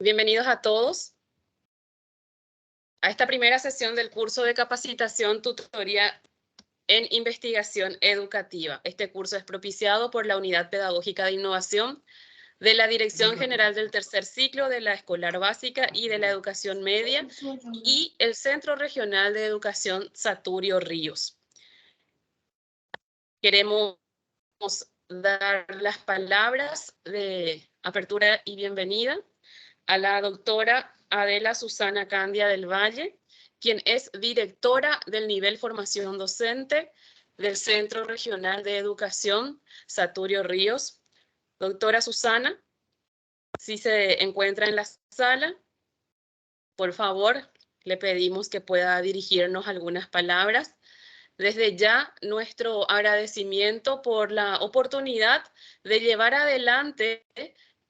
Bienvenidos a todos a esta primera sesión del curso de capacitación tutoría en investigación educativa. Este curso es propiciado por la Unidad Pedagógica de Innovación de la Dirección General del Tercer Ciclo de la Escolar Básica y de la Educación Media y el Centro Regional de Educación Saturio Ríos. Queremos dar las palabras de apertura y bienvenida a la doctora Adela Susana Candia del Valle, quien es directora del nivel formación docente del Centro Regional de Educación Saturio Ríos. Doctora Susana, si se encuentra en la sala, por favor, le pedimos que pueda dirigirnos algunas palabras. Desde ya, nuestro agradecimiento por la oportunidad de llevar adelante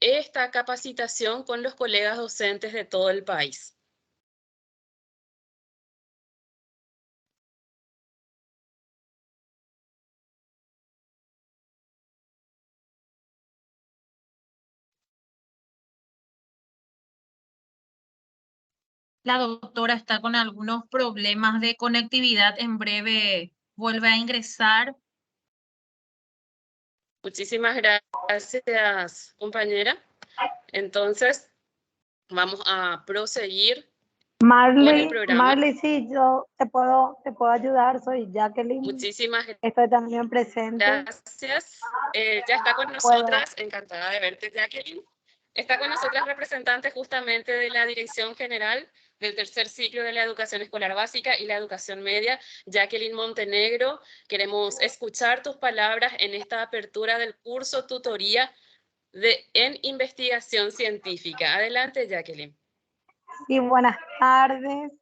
esta capacitación con los colegas docentes de todo el país. La doctora está con algunos problemas de conectividad. En breve vuelve a ingresar. Muchísimas gracias, compañera. Entonces, vamos a proseguir con el programa. Marley, sí, yo te puedo ayudar, soy Jacqueline. Muchísimas Estoy también presente. gracias. Ya está con nosotras, encantada de verte, Jacqueline. Está con nosotras representante justamente de la Dirección General del Tercer Ciclo de la Educación Escolar Básica y la Educación Media, Jacqueline Montenegro. Queremos escuchar tus palabras en esta apertura del curso tutoría en investigación científica. Adelante, Jacqueline. Sí, buenas tardes.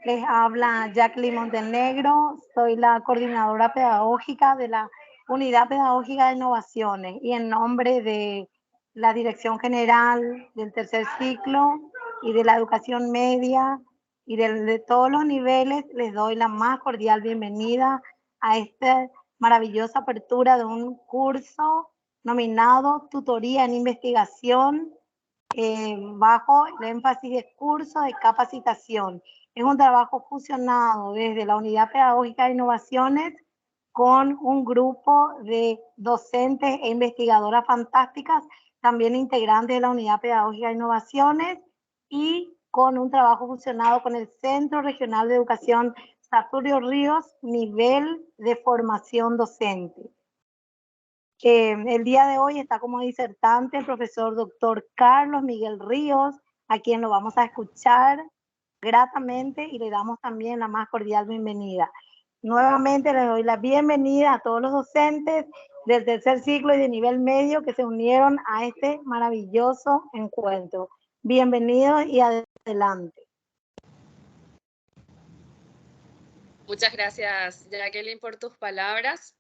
Les habla Jacqueline Montenegro. Soy la coordinadora pedagógica de la Unidad Pedagógica de Innovaciones y en nombre de la Dirección General del Tercer Ciclo y de la Educación Media y de todos los niveles, les doy la más cordial bienvenida a esta maravillosa apertura de un curso nominado Tutoría en Investigación bajo el énfasis de curso de capacitación. Es un trabajo fusionado desde la Unidad Pedagógica de Innovaciones con un grupo de docentes e investigadoras fantásticas, también integrantes de la Unidad Pedagógica de Innovaciones, y con un trabajo fusionado con el Centro Regional de Educación Saturio Ríos, nivel de formación docente. El día de hoy está como disertante el profesor doctor Carlos Miguel Ríos, a quien lo vamos a escuchar gratamente y le damos también la más cordial bienvenida. Nuevamente les doy la bienvenida a todos los docentes del tercer ciclo y de nivel medio que se unieron a este maravilloso encuentro. Bienvenidos y adelante. Muchas gracias, Jacqueline, por tus palabras.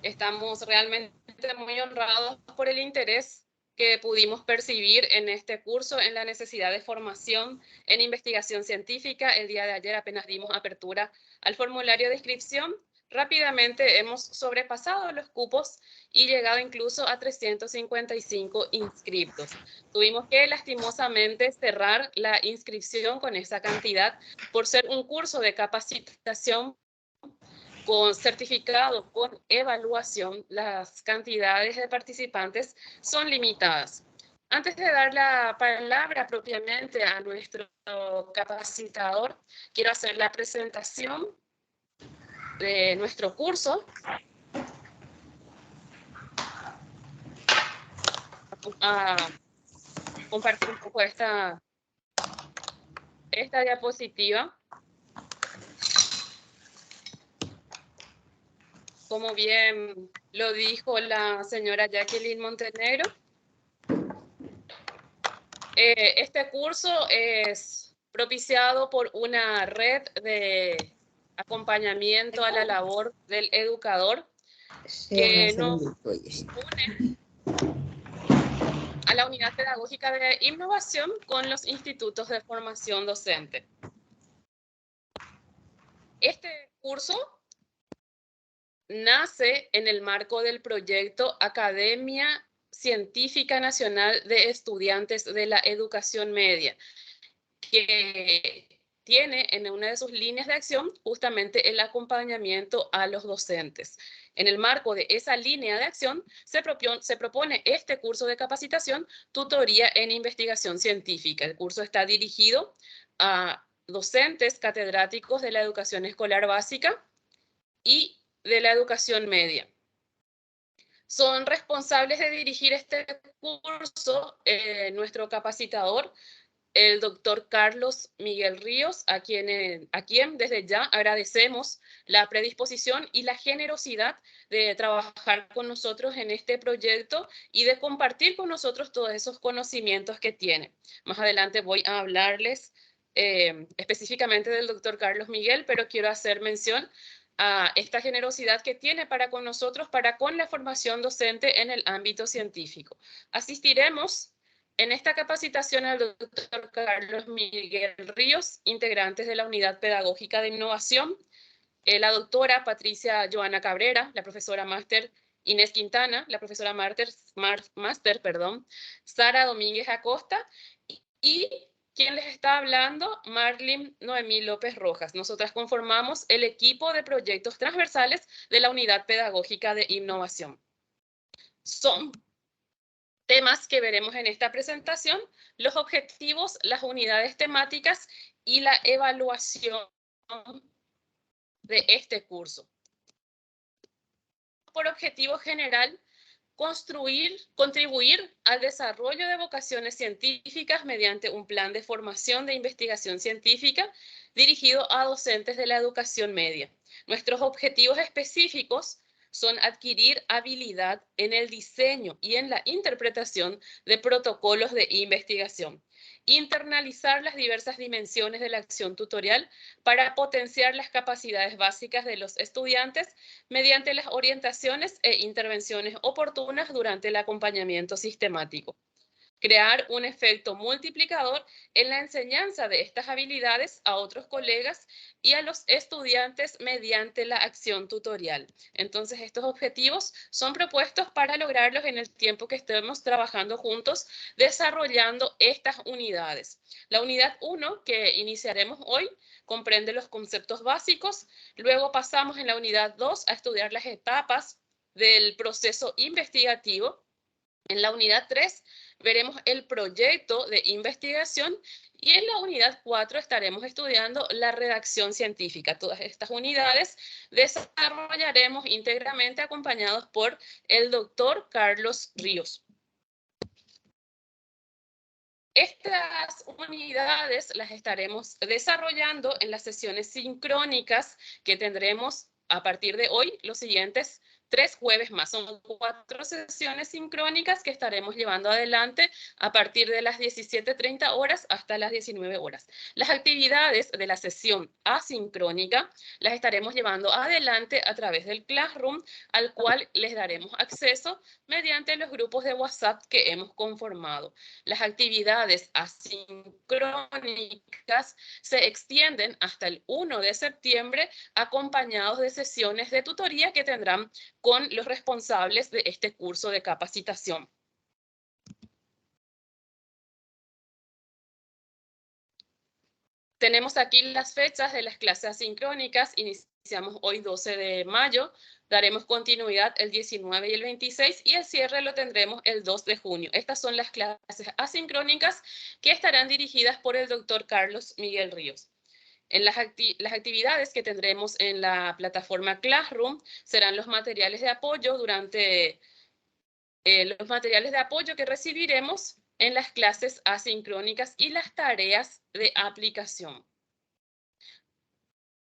Estamos realmente muy honrados por el interés que pudimos percibir en este curso, en la necesidad de formación en investigación científica. El día de ayer apenas dimos apertura al formulario de inscripción. Rápidamente hemos sobrepasado los cupos y llegado incluso a 355 inscriptos. Tuvimos que lastimosamente cerrar la inscripción con esa cantidad por ser un curso de capacitación con certificado, con evaluación. Las cantidades de participantes son limitadas. Antes de dar la palabra propiamente a nuestro capacitador, quiero hacer la presentación de nuestro curso. A compartir un poco esta diapositiva. Como bien lo dijo la señora Jacqueline Montenegro, este curso es propiciado por una red de acompañamiento a la labor del educador que nos une a la Unidad Pedagógica de Innovación con los institutos de formación docente. Este curso nace en el marco del proyecto Academia Científica Nacional de Estudiantes de la Educación Media, que tiene en una de sus líneas de acción justamente el acompañamiento a los docentes. En el marco de esa línea de acción se propone este curso de capacitación, Tutoría en Investigación Científica. El curso está dirigido a docentes catedráticos de la educación escolar básica y de la educación media. Son responsables de dirigir este curso nuestro capacitador, el doctor Carlos Miguel Ríos, a quien desde ya agradecemos la predisposición y la generosidad de trabajar con nosotros en este proyecto y de compartir con nosotros todos esos conocimientos que tiene. Más adelante voy a hablarles específicamente del doctor Carlos Miguel, pero quiero hacer mención a esta generosidad que tiene para con nosotros, para con la formación docente en el ámbito científico. Asistiremos en esta capacitación al doctor Carlos Miguel Ríos, integrantes de la Unidad Pedagógica de Innovación, la doctora Patricia Joana Cabrera, la profesora máster Inés Quintana, la profesora máster, Sara Domínguez Acosta y quien les está hablando, Marlene Noemí López Rojas. Nosotras conformamos el equipo de proyectos transversales de la Unidad Pedagógica de Innovación. Son temas que veremos en esta presentación: los objetivos, las unidades temáticas y la evaluación de este curso. Por objetivo general, contribuir al desarrollo de vocaciones científicas mediante un plan de formación de investigación científica dirigido a docentes de la educación media. Nuestros objetivos específicos son adquirir habilidad en el diseño y en la interpretación de protocolos de investigación, internalizar las diversas dimensiones de la acción tutorial para potenciar las capacidades básicas de los estudiantes mediante las orientaciones e intervenciones oportunas durante el acompañamiento sistemático. Crear un efecto multiplicador en la enseñanza de estas habilidades a otros colegas y a los estudiantes mediante la acción tutorial. Entonces, estos objetivos son propuestos para lograrlos en el tiempo que estemos trabajando juntos, desarrollando estas unidades. La unidad 1, que iniciaremos hoy, comprende los conceptos básicos. Luego pasamos en la unidad 2 a estudiar las etapas del proceso investigativo. En la unidad 3 veremos el proyecto de investigación y en la unidad 4 estaremos estudiando la redacción científica. Todas estas unidades desarrollaremos íntegramente acompañados por el doctor Carlos Ríos. Estas unidades las estaremos desarrollando en las sesiones sincrónicas que tendremos a partir de hoy, los siguientes 3 jueves más. Son 4 sesiones sincrónicas que estaremos llevando adelante a partir de las 17:30 horas hasta las 19 horas. Las actividades de la sesión asincrónica las estaremos llevando adelante a través del Classroom, al cual les daremos acceso mediante los grupos de WhatsApp que hemos conformado. Las actividades asincrónicas se extienden hasta el 1 de septiembre, acompañados de sesiones de tutoría que tendrán con los responsables de este curso de capacitación. Tenemos aquí las fechas de las clases asincrónicas. Iniciamos hoy 12 de mayo, daremos continuidad el 19 y el 26 y el cierre lo tendremos el 2 de junio. Estas son las clases asincrónicas que estarán dirigidas por el doctor Carlos Miguel Ríos. En las actividades que tendremos en la plataforma Classroom serán los materiales de apoyo los materiales de apoyo que recibiremos en las clases asincrónicas y las tareas de aplicación.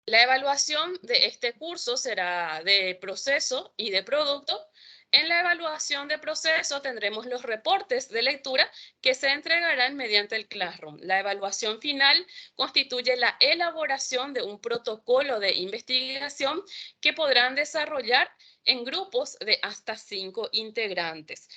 La evaluación de este curso será de proceso y de producto. En la evaluación de proceso tendremos los reportes de lectura que se entregarán mediante el Classroom. La evaluación final constituye la elaboración de un protocolo de investigación que podrán desarrollar en grupos de hasta 5 integrantes.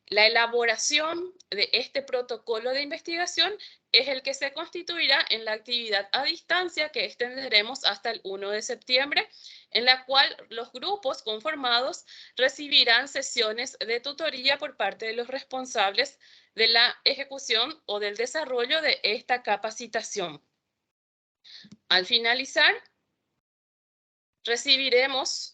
La elaboración de este protocolo de investigación es el que se constituirá en la actividad a distancia que extenderemos hasta el 1 de septiembre, en la cual los grupos conformados recibirán sesiones de tutoría por parte de los responsables de la ejecución o del desarrollo de esta capacitación. Al finalizar, recibiremos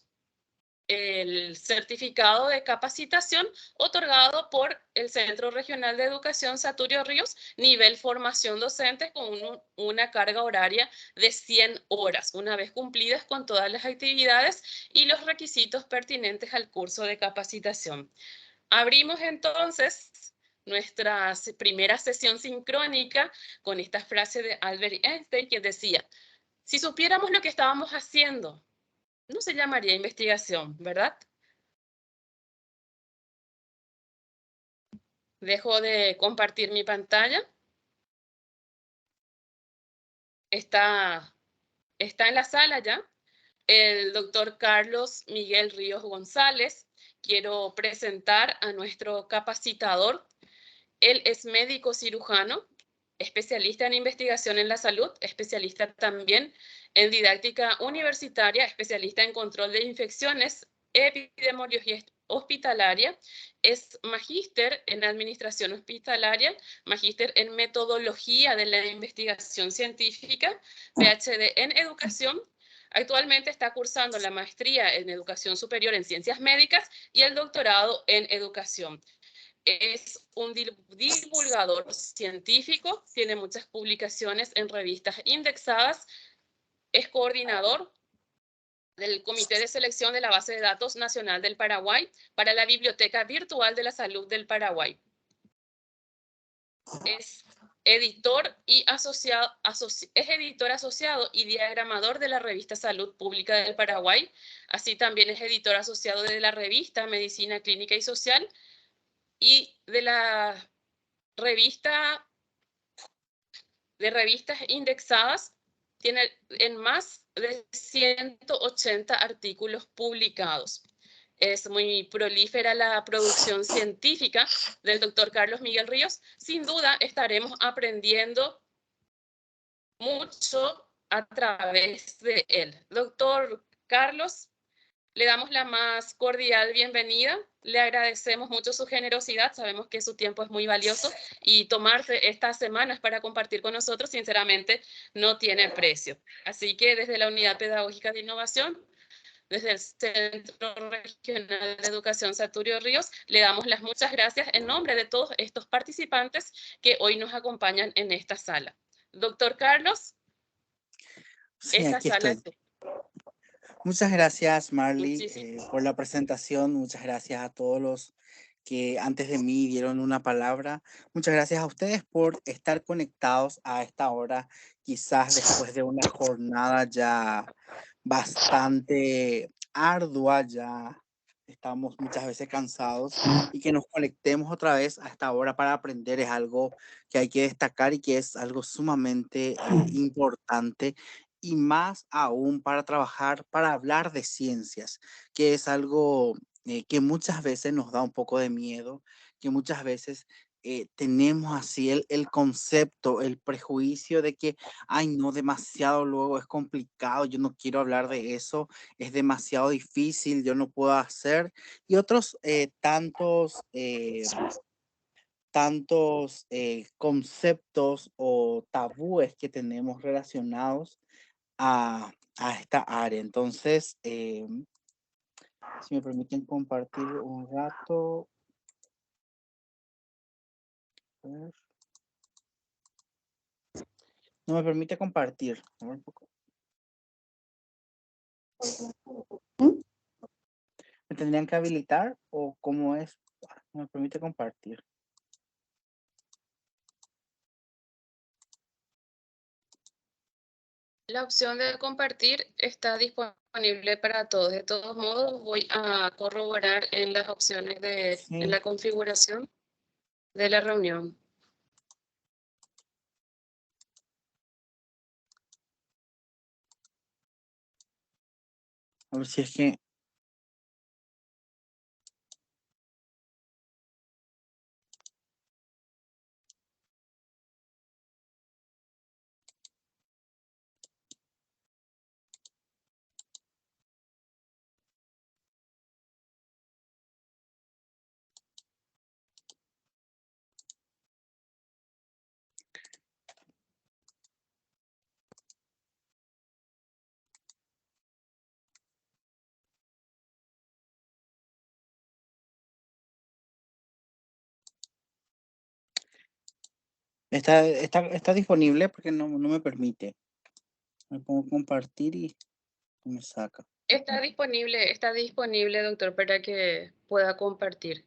el certificado de capacitación otorgado por el Centro Regional de Educación Saturio Ríos, nivel formación docente con una carga horaria de 100 horas, una vez cumplidas con todas las actividades y los requisitos pertinentes al curso de capacitación. Abrimos entonces nuestra primera sesión sincrónica con esta frase de Albert Einstein que decía, si supiéramos lo que estábamos haciendo, no se llamaría investigación, ¿verdad? Dejo de compartir mi pantalla. Está en la sala ya el doctor Carlos Miguel Ríos González. Quiero presentar a nuestro capacitador. Él es médico cirujano, especialista en investigación en la salud, especialista también en didáctica universitaria, especialista en control de infecciones, epidemiología hospitalaria, es magíster en administración hospitalaria, magíster en metodología de la investigación científica, PhD en educación. Actualmente está cursando la maestría en educación superior en ciencias médicas y el doctorado en educación. Es un divulgador científico, tiene muchas publicaciones en revistas indexadas, es coordinador del Comité de Selección de la Base de Datos Nacional del Paraguay para la Biblioteca Virtual de la Salud del Paraguay. Es editor asociado y diagramador de la revista Salud Pública del Paraguay. Así también es editor asociado de la revista Medicina Clínica y Social y de la revista de revistas indexadas. Tiene en más de 180 artículos publicados. Es muy prolífera la producción científica del doctor Carlos Miguel Ríos. Sin duda estaremos aprendiendo mucho a través de él. Doctor Carlos, le damos la más cordial bienvenida. Le agradecemos mucho su generosidad. Sabemos que su tiempo es muy valioso y tomarse estas semanas para compartir con nosotros, sinceramente, no tiene precio. Así que desde la Unidad Pedagógica de Innovación, desde el Centro Regional de Educación Saturio Ríos, le damos las muchas gracias en nombre de todos estos participantes que hoy nos acompañan en esta sala. Doctor Carlos, sí, esta aquí sala estoy. es... Muchas gracias, Marley, Muchísimas. por la presentación. Muchas gracias a todos los que antes de mí dieron una palabra. Muchas gracias a ustedes por estar conectados a esta hora, quizás después de una jornada ya bastante ardua, ya estamos muchas veces cansados y que nos conectemos otra vez a esta hora para aprender es algo que hay que destacar y que es algo sumamente importante y más aún para trabajar, para hablar de ciencias, que es algo que muchas veces nos da un poco de miedo, que muchas veces tenemos así el concepto, el prejuicio de que, ay, no, demasiado luego es complicado, yo no quiero hablar de eso, es demasiado difícil, yo no puedo hacer, y otros tantos conceptos o tabúes que tenemos relacionados a esta área. Entonces, si me permiten compartir un rato. A ver. No me permite compartir. A ver un poco. ¿Me tendrían que habilitar o cómo es? No me permite compartir. La opción de compartir está disponible para todos. De todos modos, voy a corroborar en las opciones en la configuración de la reunión. A ver si es que Está disponible porque no me permite. Me pongo compartir y me saca. Está disponible, doctor, para que pueda compartir.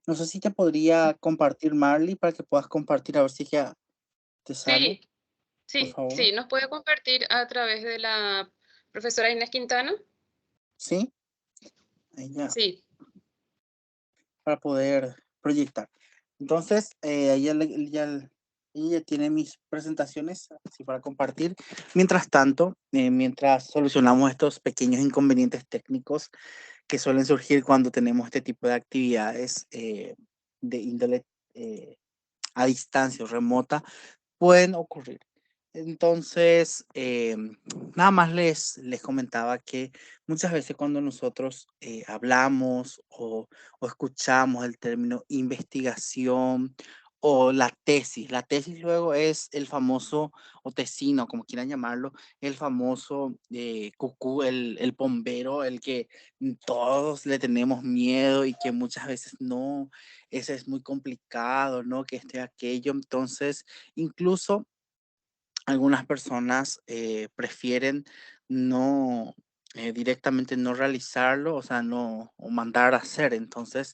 No sé si te podría compartir Marley para que puedas compartir a ver si ya te sale, Sí, por favor. sí, nos puede compartir a través de la profesora Inés Quintana. ¿Sí? Ahí ya, Sí, para poder proyectar. Entonces, ella tiene mis presentaciones así para compartir. Mientras tanto, mientras solucionamos estos pequeños inconvenientes técnicos que suelen surgir cuando tenemos este tipo de actividades de índole a distancia o remota, pueden ocurrir. Entonces, nada más les comentaba que muchas veces cuando nosotros hablamos o escuchamos el término investigación o la tesis luego es el famoso, o tesino, como quieran llamarlo, el famoso cucú, el bombero, el que todos le tenemos miedo y que muchas veces no, ese es muy complicado, ¿no? Que este aquello. Entonces, incluso algunas personas prefieren no directamente no realizarlo, o sea, no, o mandar a hacer. Entonces,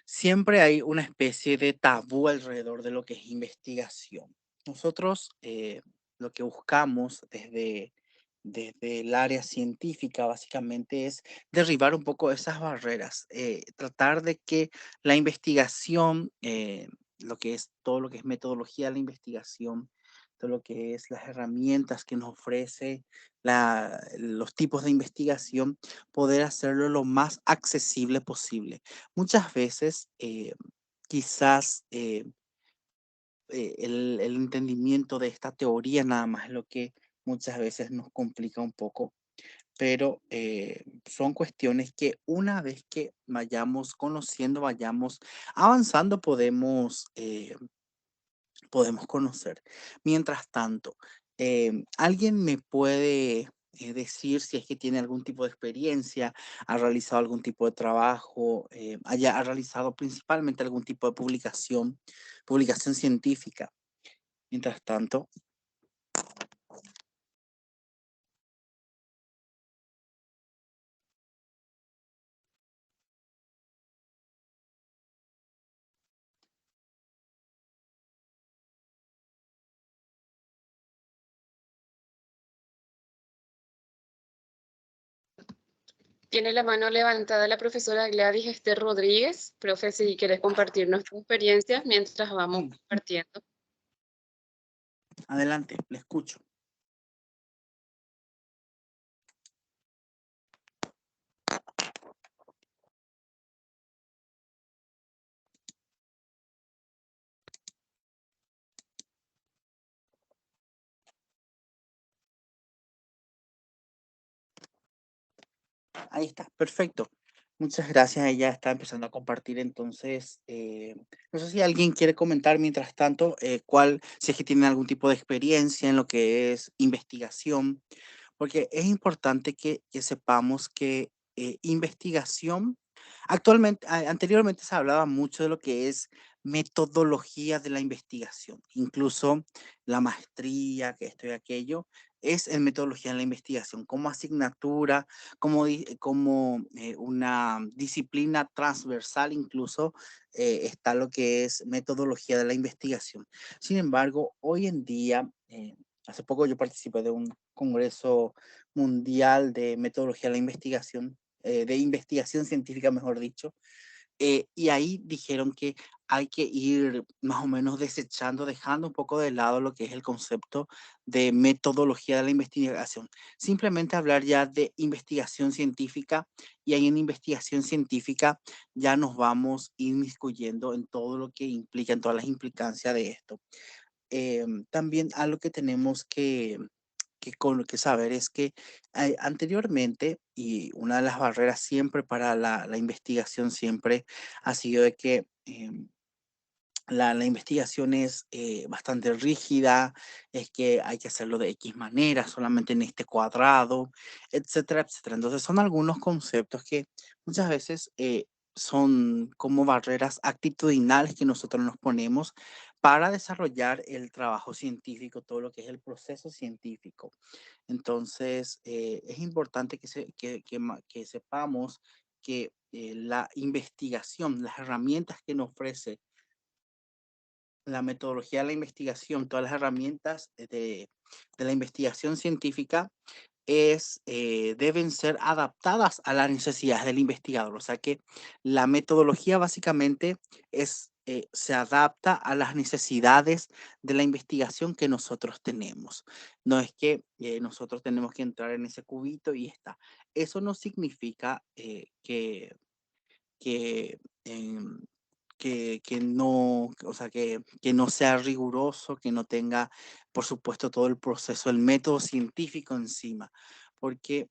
siempre hay una especie de tabú alrededor de lo que es investigación. Nosotros lo que buscamos desde el área científica básicamente es derribar un poco esas barreras, tratar de que la investigación, lo que es todo lo que es metodología de la investigación, todo lo que es las herramientas que nos ofrece los tipos de investigación, poder hacerlo lo más accesible posible. Muchas veces, quizás el entendimiento de esta teoría nada más es lo que muchas veces nos complica un poco, pero son cuestiones que una vez que vayamos conociendo, vayamos avanzando, podemos conocer. Mientras tanto, ¿alguien me puede decir si es que tiene algún tipo de experiencia, ha realizado algún tipo de trabajo, ha realizado principalmente algún tipo de publicación científica? Mientras tanto, tiene la mano levantada la profesora Gladys Esther Rodríguez. Profe, si quieres compartirnos tu experiencia mientras vamos compartiendo. adelante, le escucho. Ahí está, perfecto. Muchas gracias. Ella está empezando a compartir. Entonces, no sé si alguien quiere comentar mientras tanto, si es que tiene algún tipo de experiencia en lo que es investigación, porque es importante que sepamos que investigación, anteriormente se hablaba mucho de lo que es metodología de la investigación, incluso la maestría, que esto y aquello, es en metodología de la investigación, como asignatura, como una disciplina transversal, incluso está lo que es metodología de la investigación. Sin embargo, hoy en día, hace poco yo participé de un congreso mundial de metodología de la investigación, de investigación científica, mejor dicho, y ahí dijeron que hay que ir más o menos desechando, dejando un poco de lado lo que es el concepto de metodología de la investigación. Simplemente hablar ya de investigación científica, y ahí en investigación científica ya nos vamos inmiscuyendo en todo lo que implica, en todas las implicancias de esto. También algo que tenemos que saber es que anteriormente, y una de las barreras siempre para la investigación siempre ha sido de que la investigación es bastante rígida, es que hay que hacerlo de X manera, solamente en este cuadrado, etcétera, etcétera. Entonces son algunos conceptos que muchas veces son como barreras actitudinales que nosotros nos ponemos para desarrollar el trabajo científico, todo lo que es el proceso científico. Entonces, es importante que sepamos que la investigación, las herramientas que nos ofrece la metodología de la investigación, todas las herramientas de la investigación científica deben ser adaptadas a las necesidades del investigador. O sea que la metodología básicamente se adapta a las necesidades de la investigación que nosotros tenemos. No es que nosotros tenemos que entrar en ese cubito y está. Eso no significa que, em, que no, o sea, que no sea riguroso, que no tenga, por supuesto, todo el proceso, el método científico encima, porque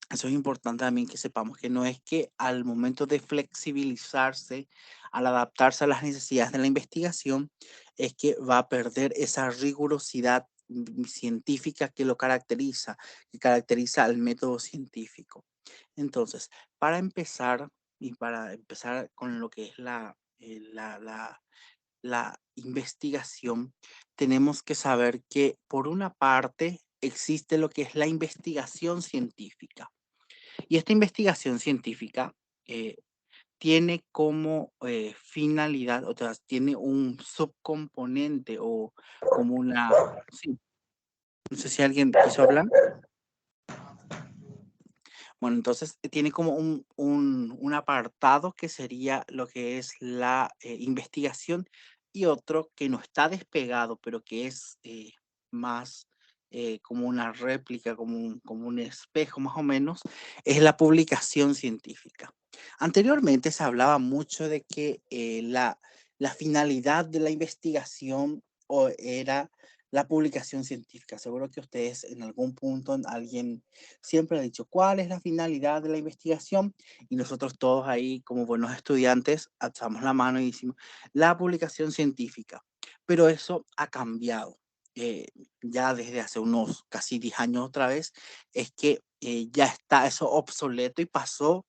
eso es importante también que sepamos que no es que al momento de flexibilizarse, al adaptarse a las necesidades de la investigación, es que va a perder esa rigurosidad científica que caracteriza al método científico. Entonces, para empezar, y para empezar con lo que es la investigación, tenemos que saber que por una parte existe lo que es la investigación científica. Y esta investigación científica tiene como finalidad, o sea, tiene un subcomponente o como una... Sí, no sé si alguien quiso hablar. Bueno, entonces tiene como un apartado que sería lo que es la investigación y otro que no está despegado, pero que es más como una réplica, como un espejo más o menos, es la publicación científica. Anteriormente se hablaba mucho de que la finalidad de la investigación era la publicación científica. Seguro que ustedes en algún punto alguien siempre ha dicho cuál es la finalidad de la investigación y nosotros todos ahí como buenos estudiantes alzamos la mano y decimos la publicación científica. Pero eso ha cambiado. Ya desde hace unos casi 10 años otra vez, es que ya está eso obsoleto y pasó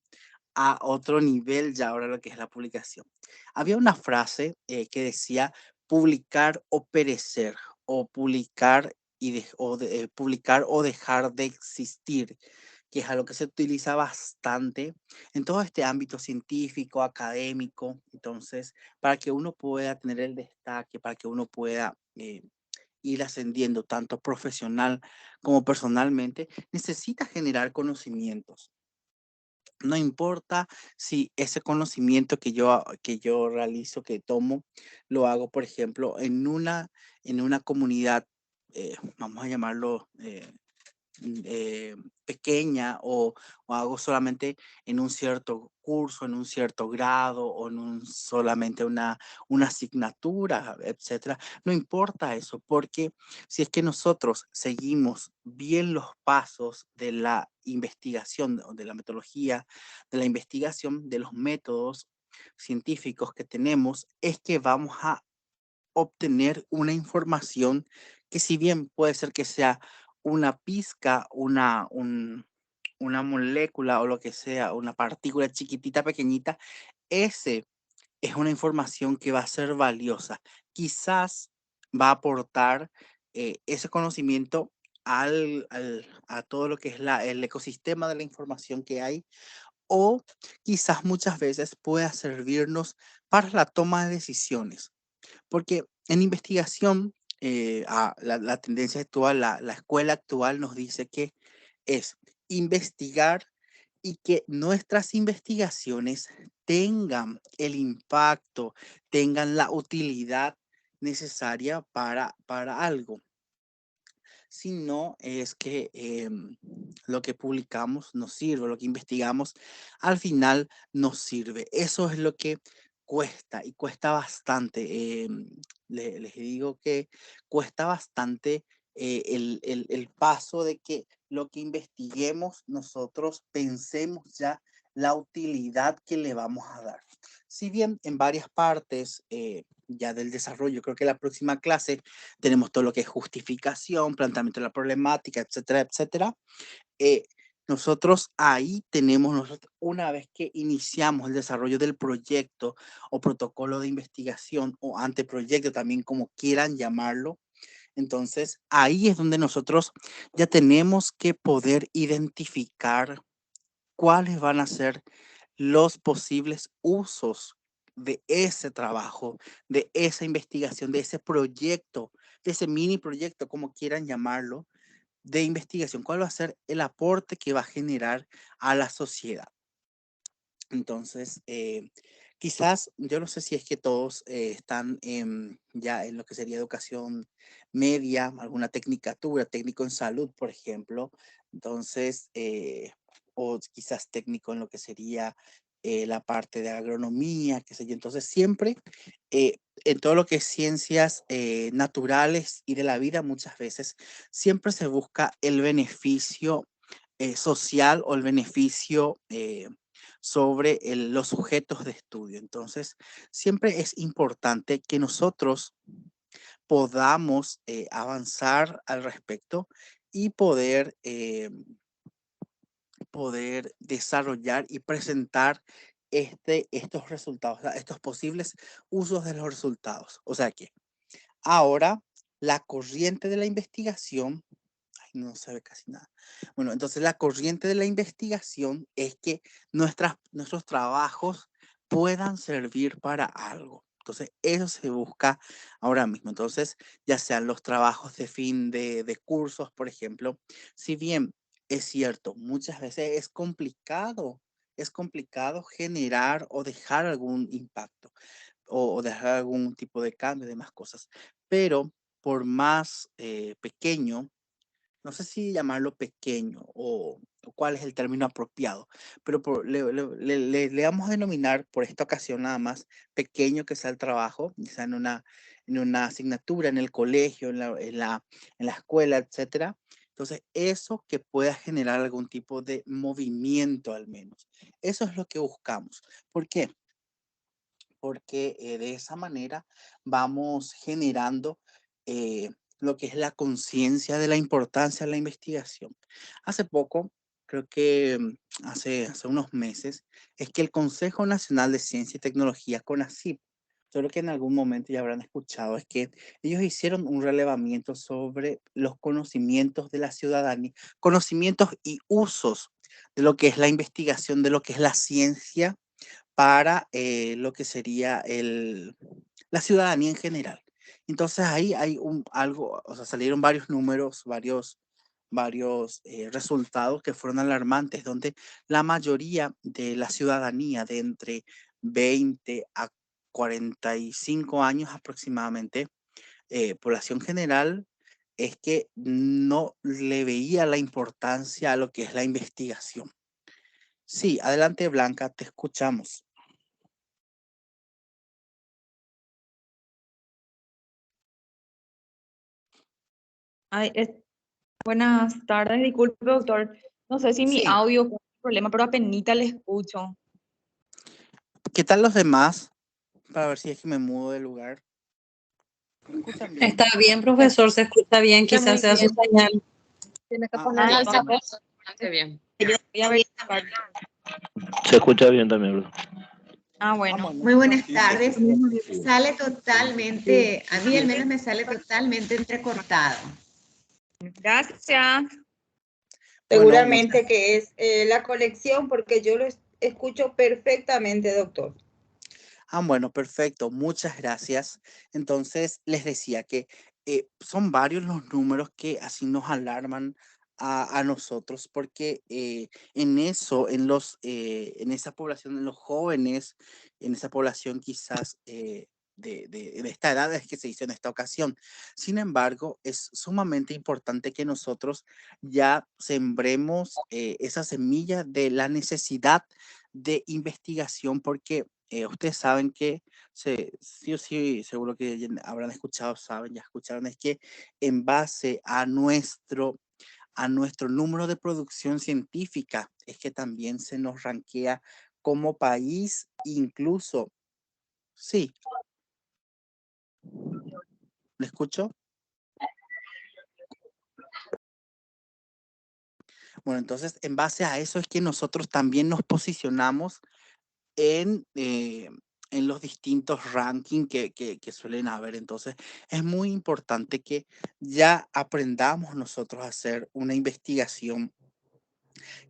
a otro nivel ya ahora lo que es la publicación. Había una frase que decía publicar o perecer, o publicar publicar o dejar de existir, que es algo que se utiliza bastante en todo este ámbito científico, académico. Entonces, para que uno pueda tener el destaque, para que uno pueda ir ascendiendo tanto profesional como personalmente, necesita generar conocimientos. No importa si ese conocimiento que yo realizo, que tomo, lo hago, por ejemplo, en una comunidad, vamos a llamarlo pequeña o hago solamente en un cierto curso, en un cierto grado o en solamente una asignatura, etcétera. No importa eso, porque si es que nosotros seguimos bien los pasos de la investigación, de la metodología, de la investigación, de los métodos científicos que tenemos, es que vamos a obtener una información que si bien puede ser que sea una pizca, una molécula o lo que sea, una partícula chiquitita, pequeñita, ese es una información que va a ser valiosa. Quizás va a aportar ese conocimiento a todo lo que es el ecosistema de la información que hay, o quizás muchas veces pueda servirnos para la toma de decisiones. Porque en investigación, la tendencia actual, la escuela actual nos dice que es investigar y que nuestras investigaciones tengan el impacto, tengan la utilidad necesaria para algo. Si no, es que lo que publicamos no sirve, lo que investigamos al final no sirve. Eso es lo que cuesta y cuesta bastante. Les digo que cuesta bastante el paso de que lo que investiguemos nosotros pensemos ya la utilidad que le vamos a dar. Si bien en varias partes ya del desarrollo, creo que la próxima clase tenemos todo lo que es justificación, planteamiento de la problemática, etcétera, etcétera. nosotros ahí tenemos, una vez que iniciamos el desarrollo del proyecto o protocolo de investigación o anteproyecto, también como quieran llamarlo, entonces ahí es donde nosotros ya tenemos que poder identificar cuáles van a ser los posibles usos de ese trabajo, de esa investigación, de ese proyecto, de ese mini proyecto, como quieran llamarlo, de investigación. ¿Cuál va a ser el aporte que va a generar a la sociedad? Entonces, quizás, yo no sé si es que todos están ya en lo que sería educación media, alguna tecnicatura, técnico en salud, por ejemplo. Entonces, o quizás técnico en lo que sería la parte de agronomía, qué sé yo. Entonces, siempre en todo lo que es ciencias naturales y de la vida, muchas veces, siempre se busca el beneficio social o el beneficio sobre los sujetos de estudio. Entonces, siempre es importante que nosotros podamos avanzar al respecto y poder desarrollar y presentar estos resultados, o sea, estos posibles usos de los resultados. O sea que ahora la corriente de la investigación, ay, no se ve casi nada. Bueno, entonces la corriente de la investigación es que nuestros trabajos puedan servir para algo. Entonces, eso se busca ahora mismo. Entonces, ya sean los trabajos de fin de cursos, por ejemplo, si bien es cierto, muchas veces es complicado generar o dejar algún impacto o dejar algún tipo de cambio, de más cosas, pero por más pequeño, no sé si llamarlo pequeño o cuál es el término apropiado, pero le vamos a denominar por esta ocasión nada más pequeño que sea el trabajo, quizá en una asignatura, en el colegio, en la escuela, etcétera. Entonces, eso que pueda generar algún tipo de movimiento al menos. Eso es lo que buscamos. ¿Por qué? Porque de esa manera vamos generando lo que es la conciencia de la importancia de la investigación. Hace poco, creo que hace unos meses, es que el Consejo Nacional de Ciencia y Tecnología, CONACYT, yo creo que en algún momento ya habrán escuchado, es que ellos hicieron un relevamiento sobre los conocimientos de la ciudadanía, conocimientos y usos de lo que es la investigación, de lo que es la ciencia para lo que sería la ciudadanía en general. Entonces ahí hay algo, o sea, salieron varios números, varios resultados que fueron alarmantes, donde la mayoría de la ciudadanía de entre 20 a 45 años aproximadamente, población general, es que no le veía la importancia a lo que es la investigación. Sí, adelante Blanca, te escuchamos. Ay, buenas tardes, disculpe, doctor. No sé si mi Sí, audio fue un problema, pero apenita le escucho. ¿qué tal los demás? Para ver si es que me mudo de lugar. ¿Me escuchan bien? Está bien, profesor, se escucha bien, Está muy quizás sea su bien. señal. Tiene que Ah, poner Sí, la ok. se cámara. escucha bastante bien. Yo voy a verificar. Se escucha bien también, ¿verdad? Ah, Ah, bueno. bueno. Muy buenas Sí, tardes. Sale totalmente, a mí al menos me sale totalmente entrecortado. Gracias. Bueno, Seguramente que es la conexión porque yo lo escucho perfectamente, doctor. bueno, perfecto. Muchas gracias. Entonces, les decía que son varios los números que así nos alarman a nosotros, porque en eso, en esa población, en los jóvenes, en esa población quizás de esta edad es que se hizo en esta ocasión. Sin embargo, es sumamente importante que nosotros ya sembremos esa semilla de la necesidad de investigación, porque ustedes saben que sí o sí, seguro que ya habrán escuchado, saben, ya escucharon, es que en base a nuestro número de producción científica, es que también se nos rankea como país, incluso, sí, ¿le escucho? Bueno, entonces en base a eso es que nosotros también nos posicionamos en, en los distintos rankings que suelen haber. Entonces, es muy importante que ya aprendamos nosotros a hacer una investigación,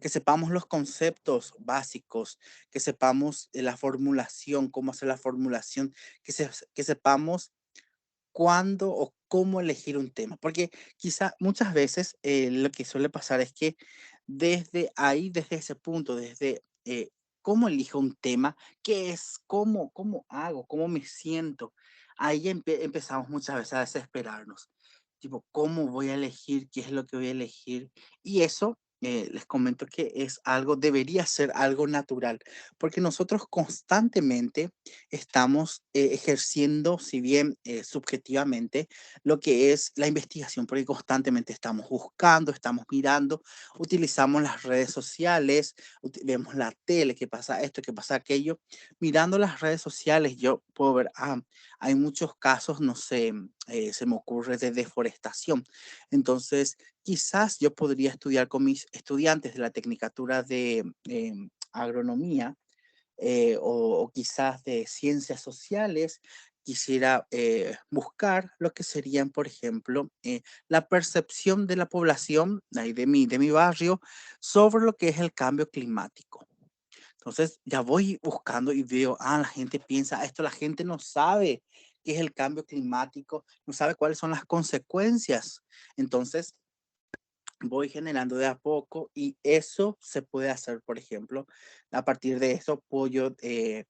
que sepamos los conceptos básicos, que sepamos la formulación, cómo hacer la formulación, que sepamos cuándo o cómo elegir un tema. Porque quizá muchas veces lo que suele pasar es que desde ahí, desde ese punto, desde cómo elijo un tema, qué es, cómo hago, cómo me siento, ahí empezamos muchas veces a desesperarnos. Tipo, ¿cómo voy a elegir? ¿Qué es lo que voy a elegir? Y eso, les comento que es algo, debería ser algo natural, porque nosotros constantemente estamos ejerciendo, si bien subjetivamente, lo que es la investigación, porque constantemente estamos buscando, estamos mirando, utilizamos las redes sociales, vemos la tele, qué pasa esto, qué pasa aquello. Mirando las redes sociales, yo puedo ver, hay muchos casos, no sé, se me ocurre de deforestación. Entonces, quizás yo podría estudiar con mis estudiantes de la Tecnicatura de Agronomía, o quizás de ciencias sociales, quisiera buscar lo que serían, por ejemplo, la percepción de la población ahí de mi barrio sobre lo que es el cambio climático. Entonces ya voy buscando y veo, la gente piensa esto, la gente no sabe qué es el cambio climático, no sabe cuáles son las consecuencias. Entonces voy generando de a poco y eso se puede hacer, por ejemplo, a partir de eso apoyo que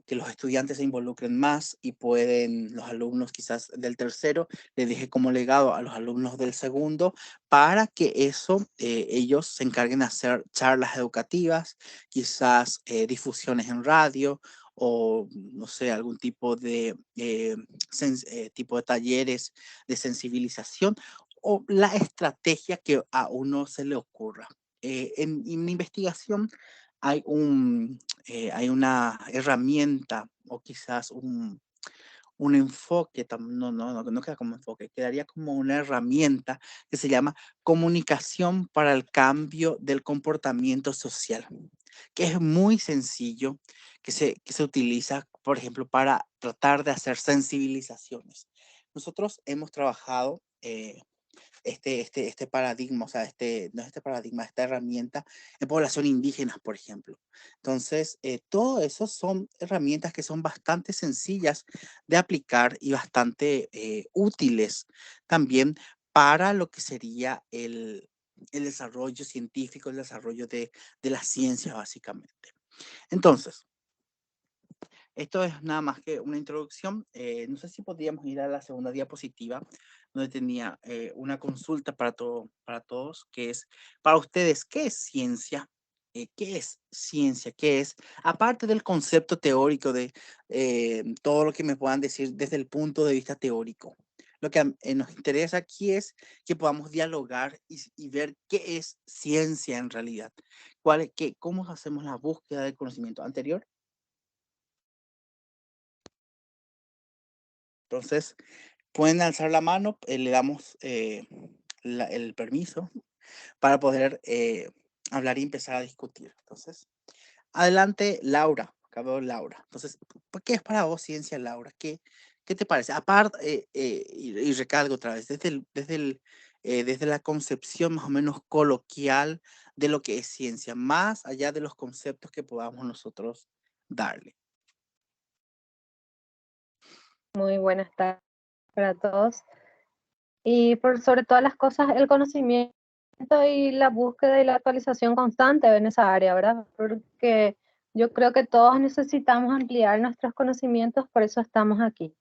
los estudiantes se involucren más y pueden los alumnos quizás del tercero, les dije como legado a los alumnos del segundo, para que eso ellos se encarguen de hacer charlas educativas, quizás difusiones en radio o no sé, algún tipo de, tipo de talleres de sensibilización o la estrategia que a uno se le ocurra. En investigación hay, hay una herramienta o quizás un enfoque, no queda como enfoque, quedaría como una herramienta que se llama comunicación para el cambio del comportamiento social, que es muy sencillo, que se utiliza, por ejemplo, para tratar de hacer sensibilizaciones. Nosotros hemos trabajado este paradigma, o sea, no este paradigma, esta herramienta en población indígena, por ejemplo. Entonces, todo eso son herramientas que son bastante sencillas de aplicar y bastante útiles también para lo que sería el desarrollo científico, el desarrollo de la ciencia, básicamente. Entonces, esto es nada más que una introducción. No sé si podríamos ir a la segunda diapositiva, donde tenía una consulta para todos, que es, para ustedes, ¿qué es ciencia? ¿Qué es ciencia? ¿Qué es? Aparte del concepto teórico de todo lo que me puedan decir desde el punto de vista teórico. Lo que nos interesa aquí es que podamos dialogar y ver qué es ciencia en realidad. ¿Cómo hacemos la búsqueda del conocimiento anterior? Entonces, pueden alzar la mano, le damos el permiso para poder hablar y empezar a discutir. Entonces, adelante, Laura. Acabo Laura. Entonces, ¿qué es para vos ciencia, Laura? ¿Qué te parece? Aparte, y recalco otra vez, desde la concepción más o menos coloquial de lo que es ciencia, más allá de los conceptos que podamos nosotros darle. Muy buenas tardes para todos. Y por sobre todas las cosas, el conocimiento y la búsqueda y la actualización constante en esa área, ¿verdad? Porque yo creo que todos necesitamos ampliar nuestros conocimientos, por eso estamos aquí.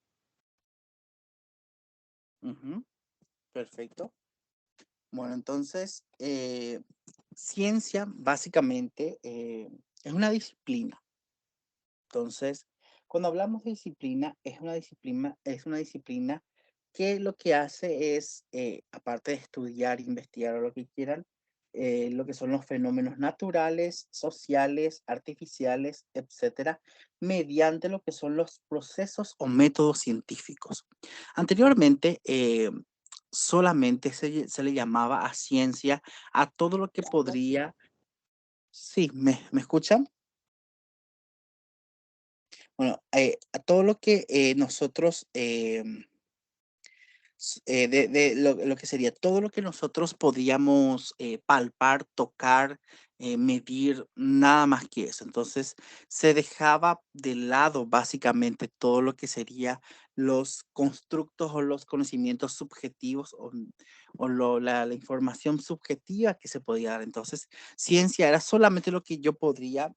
Perfecto. Bueno, entonces, ciencia básicamente es una disciplina. Entonces, cuando hablamos de disciplina, es una disciplina que lo que hace es, aparte de estudiar, investigar o lo que quieran, lo que son los fenómenos naturales, sociales, artificiales, etcétera, mediante lo que son los procesos o métodos científicos. Anteriormente, solamente se le llamaba a ciencia a todo lo que podría... Sí, ¿me escuchan? Bueno, a todo lo que nosotros, lo que sería todo lo que nosotros podíamos palpar, tocar, medir, nada más que eso. Entonces, se dejaba de lado básicamente todo lo que sería los constructos o los conocimientos subjetivos o la información subjetiva que se podía dar. Entonces, ciencia era solamente lo que yo podría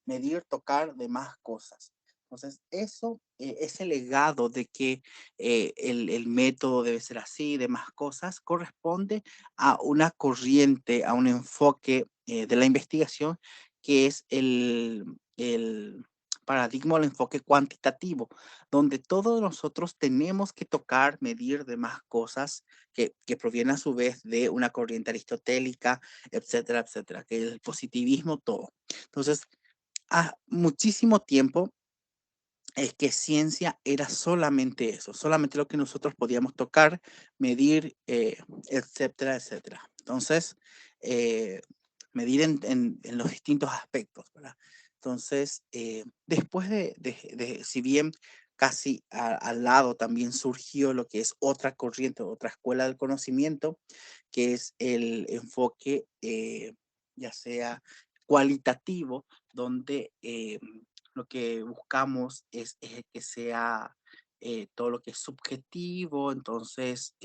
medir, tocar, demás cosas. Entonces, eso, ese legado de que el método debe ser así, demás cosas, corresponde a una corriente, a un enfoque de la investigación que es el paradigma o el enfoque cuantitativo, donde todos nosotros tenemos que tocar, medir demás cosas que provienen a su vez de una corriente aristotélica, etcétera, etcétera, que el positivismo, todo. Entonces, a muchísimo tiempo es que ciencia era solamente eso, solamente lo que nosotros podíamos tocar, medir, etcétera, etcétera. Entonces, medir en los distintos aspectos, ¿verdad? Entonces, después si bien casi al lado también surgió lo que es otra corriente, otra escuela del conocimiento, que es el enfoque, ya sea cualitativo, donde lo que buscamos es que sea todo lo que es subjetivo. Entonces,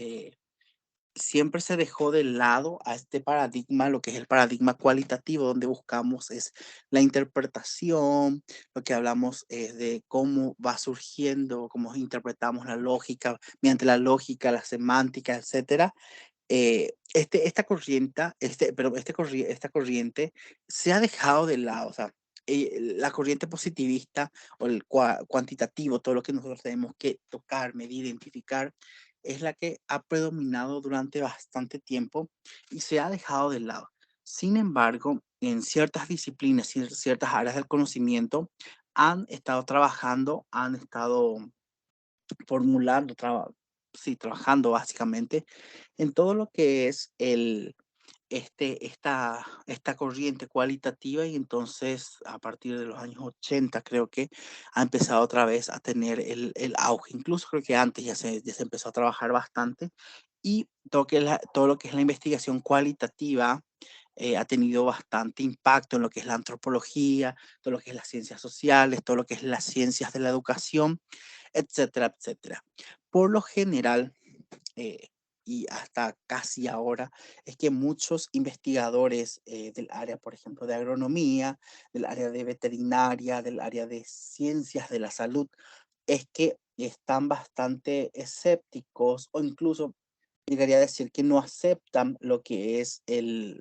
siempre se dejó de lado a este paradigma, lo que es el paradigma cualitativo, donde buscamos es la interpretación, lo que hablamos es de cómo va surgiendo, cómo interpretamos la lógica, mediante la lógica, la semántica, etcétera. Esta corriente se ha dejado de lado, o sea, la corriente positivista o el cuantitativo, todo lo que nosotros tenemos que tocar, medir, identificar, es la que ha predominado durante bastante tiempo y se ha dejado de lado. Sin embargo, en ciertas disciplinas y en ciertas áreas del conocimiento han estado trabajando, han estado formulando, trabajando básicamente en todo lo que es esta corriente cualitativa. Y entonces a partir de los años 80 creo que ha empezado otra vez a tener el auge. Incluso creo que antes ya se empezó a trabajar bastante y todo lo que es la investigación cualitativa ha tenido bastante impacto en lo que es la antropología, todo lo que es las ciencias sociales, todo lo que es las ciencias de la educación, etcétera, etcétera. Por lo general, eh, y hasta casi ahora, es que muchos investigadores del área, por ejemplo, de agronomía, del área de veterinaria, del área de ciencias de la salud, es que están bastante escépticos o incluso llegaría a decir que no aceptan lo que es el,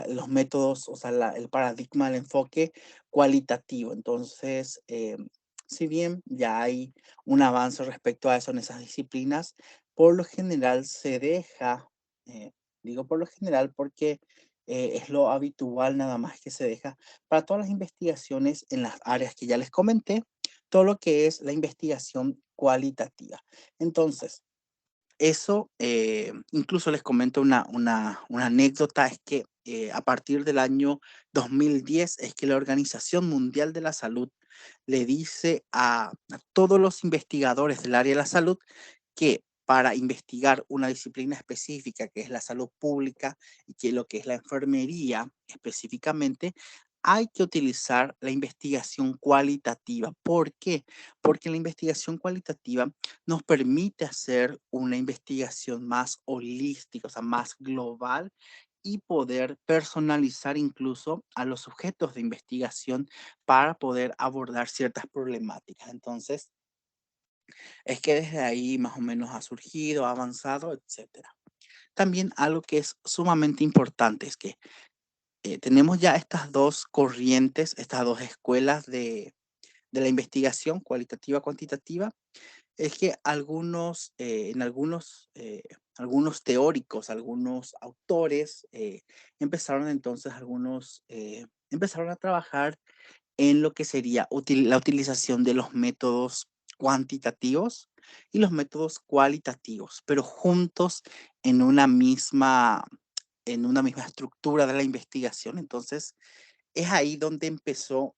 los métodos, o sea, el paradigma, el enfoque cualitativo. Entonces, si bien ya hay un avance respecto a eso en esas disciplinas, por lo general se deja, digo por lo general porque es lo habitual nada más que se deja para todas las investigaciones en las áreas que ya les comenté, todo lo que es la investigación cualitativa. Entonces, eso, incluso les comento una anécdota, es que a partir del año 2010 es que la Organización Mundial de la Salud le dice a todos los investigadores del área de la salud que para investigar una disciplina específica, que es la salud pública y que lo que es la enfermería específicamente, hay que utilizar la investigación cualitativa. ¿Por qué? Porque la investigación cualitativa nos permite hacer una investigación más holística, o sea, más global, y poder personalizar incluso a los sujetos de investigación para poder abordar ciertas problemáticas. Entonces, es que desde ahí más o menos ha surgido, ha avanzado, etcétera. También algo que es sumamente importante es que tenemos ya estas dos corrientes, estas dos escuelas de la investigación cualitativa, cuantitativa. Es que algunos teóricos, algunos autores, empezaron a trabajar en lo que sería la utilización de los métodos cuantitativos y los métodos cualitativos, pero juntos en una misma estructura de la investigación. Entonces, es ahí donde empezó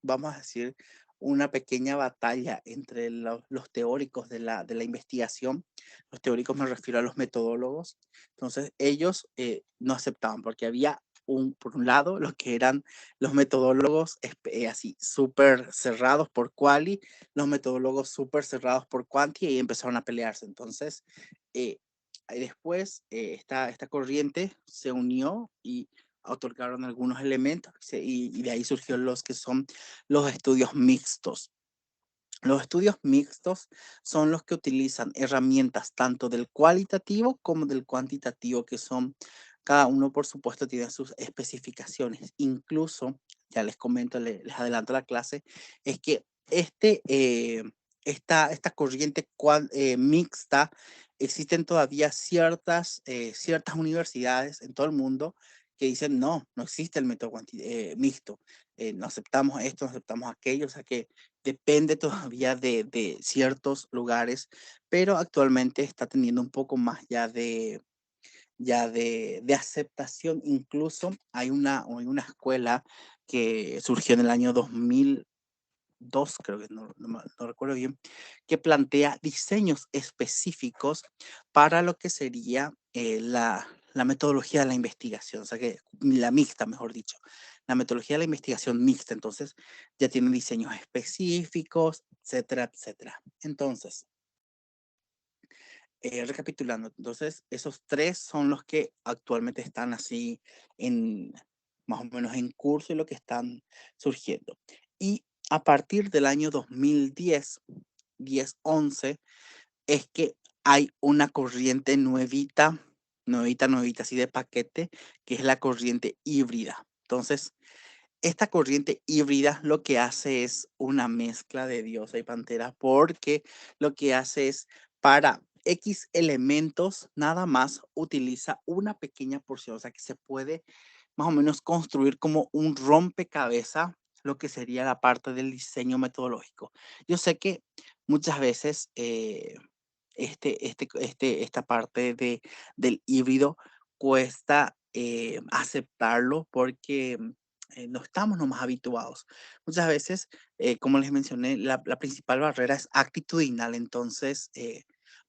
vamos a decir, una pequeña batalla entre los teóricos de la investigación. Los teóricos me refiero a los metodólogos. Entonces, ellos no aceptaban porque había por un lado, los que eran los metodólogos así súper cerrados por quali, los metodólogos súper cerrados por quanti, y empezaron a pelearse. Entonces, después esta corriente se unió y otorgaron algunos elementos y de ahí surgió los que son los estudios mixtos. Los estudios mixtos son los que utilizan herramientas tanto del cualitativo como del cuantitativo, que son, cada uno por supuesto tiene sus especificaciones. Incluso, ya les comento, les adelanto la clase, es que esta corriente mixta, existen todavía ciertas universidades en todo el mundo que dicen no existe el método mixto, no aceptamos esto, no aceptamos aquello, o sea que depende todavía de ciertos lugares, pero actualmente está teniendo un poco más de aceptación. Incluso hay una escuela que surgió en el año 2002, creo que no recuerdo bien, que plantea diseños específicos para lo que sería la metodología de la investigación, o sea que la mixta, mejor dicho, la metodología de la investigación mixta. Entonces ya tiene diseños específicos, etcétera, etcétera. Entonces, recapitulando, entonces esos tres son los que actualmente están así más o menos en curso y lo que están surgiendo. Y a partir del año 2010, 11, es que hay una corriente nuevita, así de paquete, que es la corriente híbrida. Entonces, esta corriente híbrida lo que hace es una mezcla de diosa y pantera, porque lo que hace es para X elementos nada más utiliza una pequeña porción, o sea que se puede más o menos construir como un rompecabezas lo que sería la parte del diseño metodológico. Yo sé que muchas veces esta parte del híbrido cuesta aceptarlo porque no estamos nomás habituados. Muchas veces, como les mencioné, la principal barrera es actitudinal. Entonces,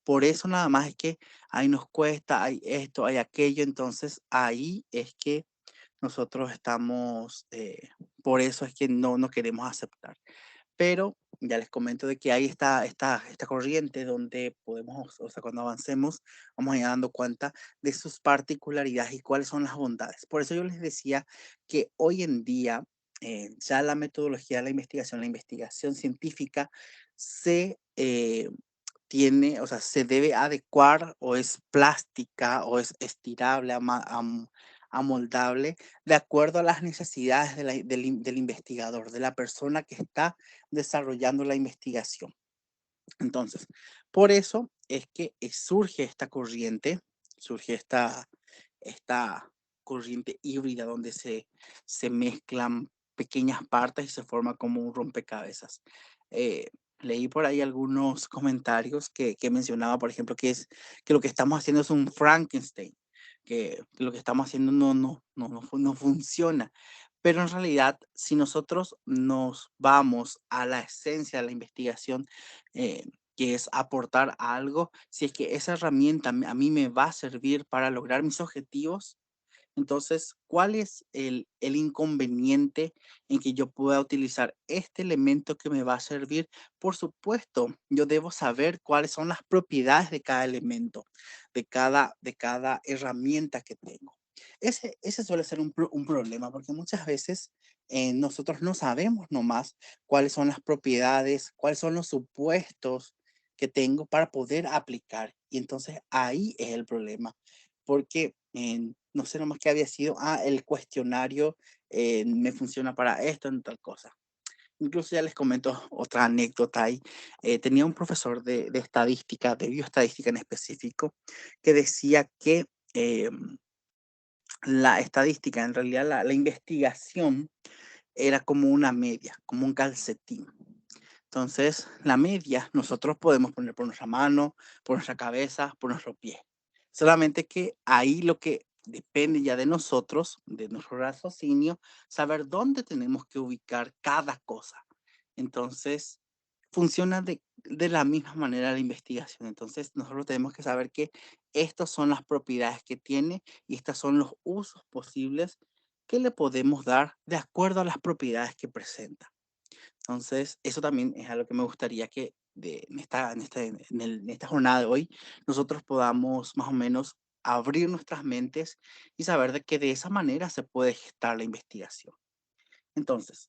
por eso nada más es que ahí nos cuesta, hay esto, hay aquello. Entonces, ahí es que nosotros estamos, por eso es que no queremos aceptar. Pero ya les comento de que hay esta corriente donde podemos, o sea, cuando avancemos, vamos a ir dando cuenta de sus particularidades y cuáles son las bondades. Por eso yo les decía que hoy en día ya la metodología de la investigación científica o sea, se debe adecuar o es plástica o es estirable, amoldable, de acuerdo a las necesidades del investigador, de la persona que está desarrollando la investigación. Entonces, por eso es que surge esta corriente híbrida donde se mezclan pequeñas partes y se forma como un rompecabezas. Leí por ahí algunos comentarios que mencionaba, por ejemplo, que lo que estamos haciendo es un Frankenstein, que lo que estamos haciendo no funciona. Pero en realidad, si nosotros nos vamos a la esencia de la investigación, que es aportar algo, si es que esa herramienta a mí me va a servir para lograr mis objetivos, entonces, ¿cuál es el inconveniente en que yo pueda utilizar este elemento que me va a servir? Por supuesto, yo debo saber cuáles son las propiedades de cada elemento, de cada herramienta que tengo. Ese suele ser un problema, porque muchas veces nosotros no sabemos nomás cuáles son las propiedades, cuáles son los supuestos que tengo para poder aplicar. Y entonces ahí es el problema, porque no sé nomás qué había sido, el cuestionario me funciona para esto, en tal cosa. Incluso ya les comento otra anécdota ahí. Tenía un profesor de estadística, de bioestadística en específico, que decía que la estadística, en realidad la investigación era como una media, como un calcetín. Entonces, la media nosotros podemos poner por nuestra mano, por nuestra cabeza, por nuestro pie. Solamente que ahí lo que depende ya de nosotros, de nuestro raciocinio, saber dónde tenemos que ubicar cada cosa. Entonces, funciona de la misma manera la investigación. Entonces, nosotros tenemos que saber que estas son las propiedades que tiene y estos son los usos posibles que le podemos dar de acuerdo a las propiedades que presenta. Entonces, eso también es algo que me gustaría que en esta jornada de hoy nosotros podamos más o menos abrir nuestras mentes y saber de que de esa manera se puede gestar la investigación. Entonces,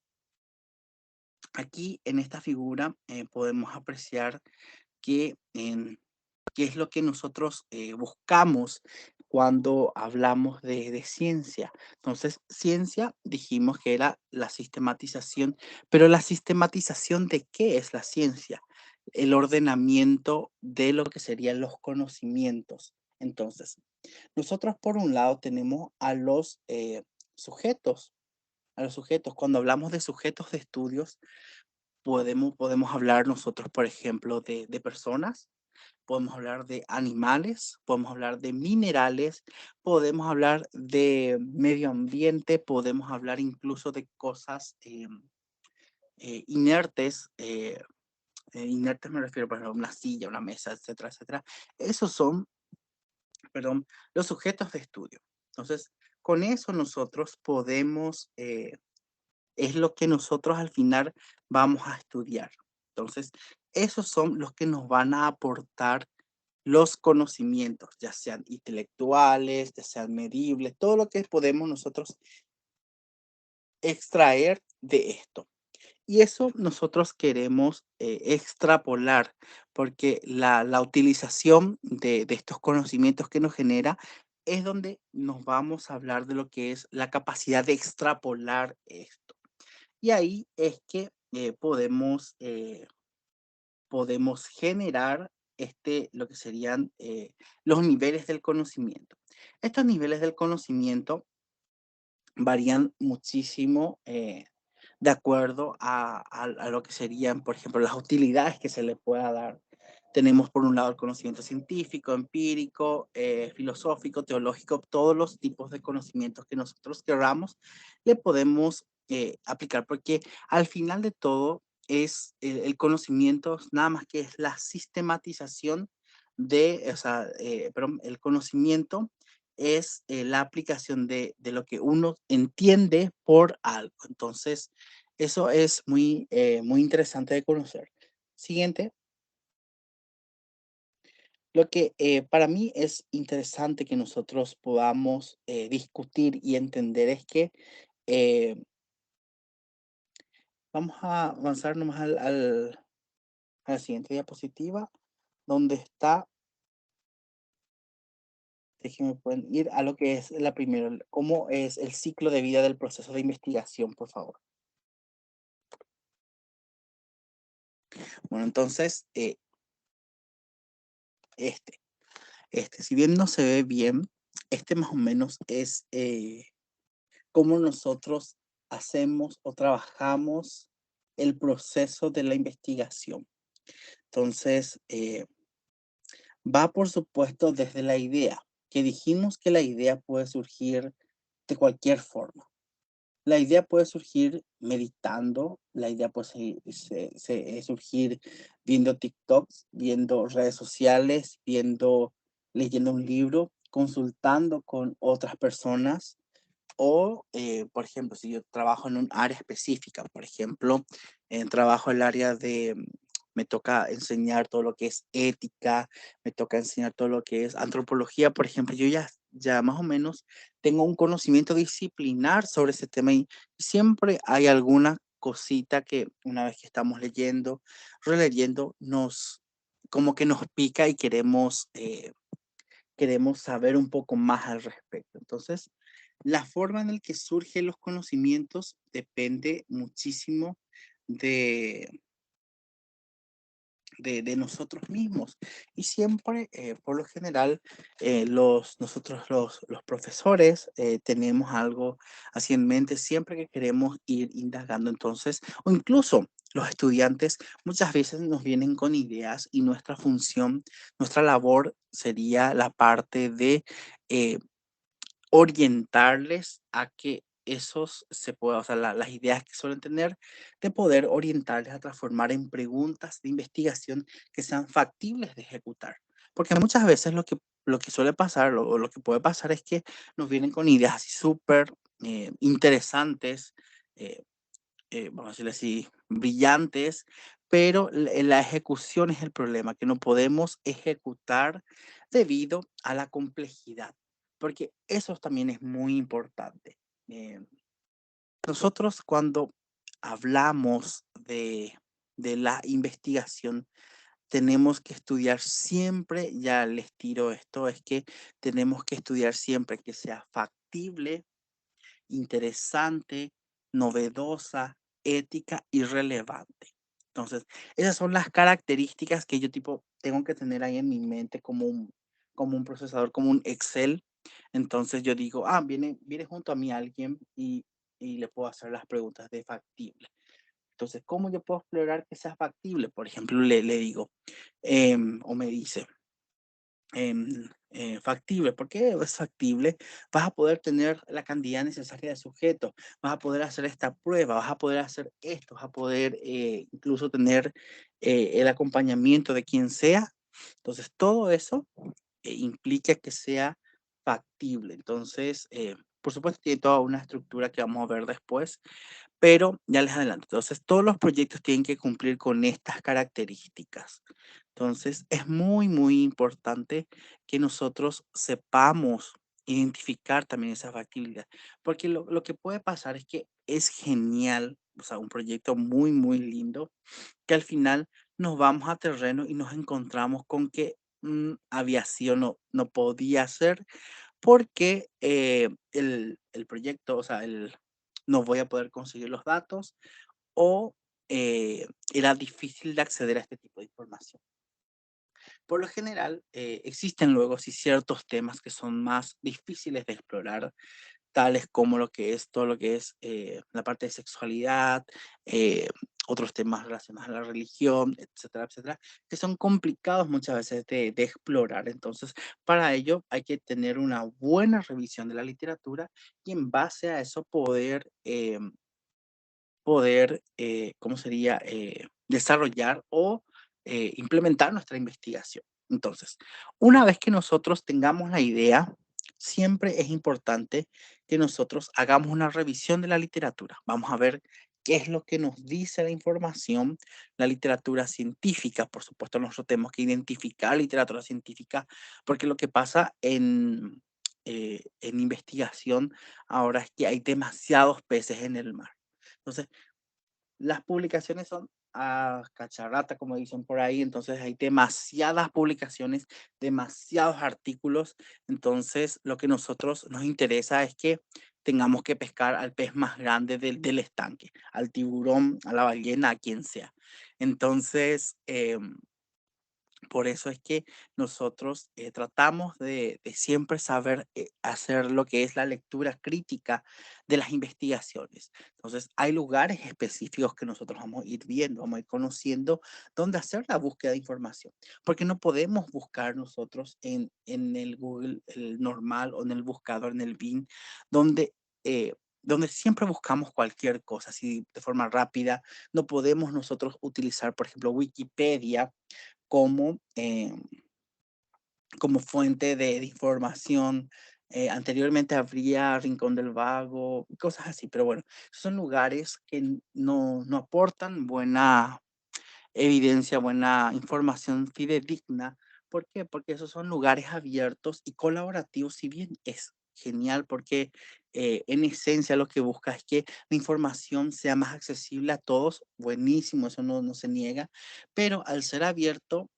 aquí en esta figura podemos apreciar que, qué es lo que nosotros buscamos cuando hablamos de ciencia. Entonces, ciencia dijimos que era la sistematización, pero la sistematización ¿de qué es la ciencia? El ordenamiento de lo que serían los conocimientos. Entonces, nosotros por un lado tenemos a los sujetos. A los sujetos. Cuando hablamos de sujetos de estudios, podemos hablar nosotros, por ejemplo, de personas, podemos hablar de animales, podemos hablar de minerales, podemos hablar de medio ambiente, podemos hablar incluso de cosas inertes. Inertes me refiero, por ejemplo, a una silla, una mesa, etcétera, etcétera. Esos son, perdón, los sujetos de estudio. Entonces, con eso nosotros podemos es lo que nosotros al final vamos a estudiar. Entonces, esos son los que nos van a aportar los conocimientos, ya sean intelectuales, ya sean medibles, todo lo que podemos nosotros extraer de esto. Y eso nosotros queremos extrapolar, porque la utilización de estos conocimientos que nos genera es donde nos vamos a hablar de lo que es la capacidad de extrapolar esto. Y ahí es que podemos generar lo que serían los niveles del conocimiento. Estos niveles del conocimiento varían muchísimo de acuerdo a lo que serían, por ejemplo, las utilidades que se le pueda dar. Tenemos por un lado el conocimiento científico, empírico, filosófico, teológico, todos los tipos de conocimientos que nosotros queramos le podemos aplicar, porque al final de todo es el conocimiento, nada más que es la sistematización perdón, el conocimiento es la aplicación de lo que uno entiende por algo. Entonces, eso es muy interesante de conocer. Siguiente. Lo que para mí es interesante que nosotros podamos discutir y entender es que vamos a avanzar nomás a la siguiente diapositiva, donde está, déjenme pueden ir a lo que es la primera, cómo es el ciclo de vida del proceso de investigación, por favor. Bueno, entonces, si bien no se ve bien, más o menos es cómo nosotros hacemos o trabajamos el proceso de la investigación. Entonces, va por supuesto desde la idea, que dijimos que la idea puede surgir de cualquier forma. La idea puede surgir meditando, la idea puede surgir viendo TikToks, viendo redes sociales, leyendo un libro, consultando con otras personas o, por ejemplo, si yo trabajo en un área específica, por ejemplo, trabajo en el área me toca enseñar todo lo que es ética, me toca enseñar todo lo que es antropología, por ejemplo, yo ya más o menos tengo un conocimiento disciplinar sobre ese tema y siempre hay alguna cosita que una vez que estamos leyendo, releyendo, como que nos pica y queremos saber un poco más al respecto. Entonces, la forma en la que surgen los conocimientos depende muchísimo de nosotros mismos. Y siempre, por lo general, nosotros los profesores tenemos algo así en mente siempre que queremos ir indagando. Entonces, o incluso los estudiantes muchas veces nos vienen con ideas y nuestra función, nuestra labor sería la parte de orientarles a que esos se puedan, o sea, las ideas que suelen tener, de poder orientarles a transformar en preguntas de investigación que sean factibles de ejecutar. Porque muchas veces lo que suele pasar o lo que puede pasar es que nos vienen con ideas así súper interesantes, vamos a decirle así, brillantes, pero la ejecución es el problema, que no podemos ejecutar debido a la complejidad, porque eso también es muy importante. Nosotros cuando hablamos de la investigación, tenemos que estudiar siempre, ya les tiro esto, es que tenemos que estudiar siempre que sea factible, interesante, novedosa, ética y relevante. Entonces, esas son las características que yo tengo que tener ahí en mi mente como un procesador, como un Excel. Entonces yo digo, viene junto a mí alguien y le puedo hacer las preguntas de factible. Entonces, ¿cómo yo puedo explorar que sea factible? Por ejemplo, le digo, o me dice, factible. ¿Por qué es factible? Vas a poder tener la cantidad necesaria de sujetos, vas a poder hacer esta prueba, vas a poder hacer esto, vas a poder incluso tener el acompañamiento de quien sea. Entonces, todo eso implica que sea factible. Entonces, por supuesto, tiene toda una estructura que vamos a ver después, pero ya les adelanto. Entonces, todos los proyectos tienen que cumplir con estas características. Entonces, es muy, muy importante que nosotros sepamos identificar también esa factibilidad, porque lo que puede pasar es que es genial, o sea, un proyecto muy, muy lindo, que al final nos vamos a terreno y nos encontramos con que aviación no podía ser porque el proyecto, o sea, no voy a poder conseguir los datos o era difícil de acceder a este tipo de información. Por lo general, existen luego sí ciertos temas que son más difíciles de explorar, tales como todo lo que es la parte de sexualidad, otros temas relacionados a la religión, etcétera, etcétera, que son complicados muchas veces de explorar. Entonces, para ello hay que tener una buena revisión de la literatura y en base a eso ¿cómo sería? Desarrollar o implementar nuestra investigación. Entonces, una vez que nosotros tengamos la idea, siempre es importante que nosotros hagamos una revisión de la literatura. Vamos a ver qué es lo que nos dice la información, la literatura científica. Por supuesto, nosotros tenemos que identificar literatura científica, porque lo que pasa en investigación ahora es que hay demasiados peces en el mar. Entonces, las publicaciones son a cacharrata, como dicen por ahí, entonces hay demasiadas publicaciones, demasiados artículos, entonces lo que nosotros nos interesa es que tengamos que pescar al pez más grande del estanque, al tiburón, a la ballena, a quien sea. Entonces, por eso es que nosotros tratamos de siempre saber hacer lo que es la lectura crítica de las investigaciones. Entonces, hay lugares específicos que nosotros vamos a ir viendo, vamos a ir conociendo dónde hacer la búsqueda de información. Porque no podemos buscar nosotros en el Google el normal o en el buscador, en el Bing, donde... donde siempre buscamos cualquier cosa, así de forma rápida. No podemos nosotros utilizar, por ejemplo, Wikipedia como, como fuente de información. Anteriormente habría Rincón del Vago, cosas así, pero bueno, son lugares que no aportan buena evidencia, buena información fidedigna. ¿Por qué? Porque esos son lugares abiertos y colaborativos, si bien es genial porque en esencia lo que busca es que la información sea más accesible a todos, buenísimo, eso no se niega, pero al ser abierto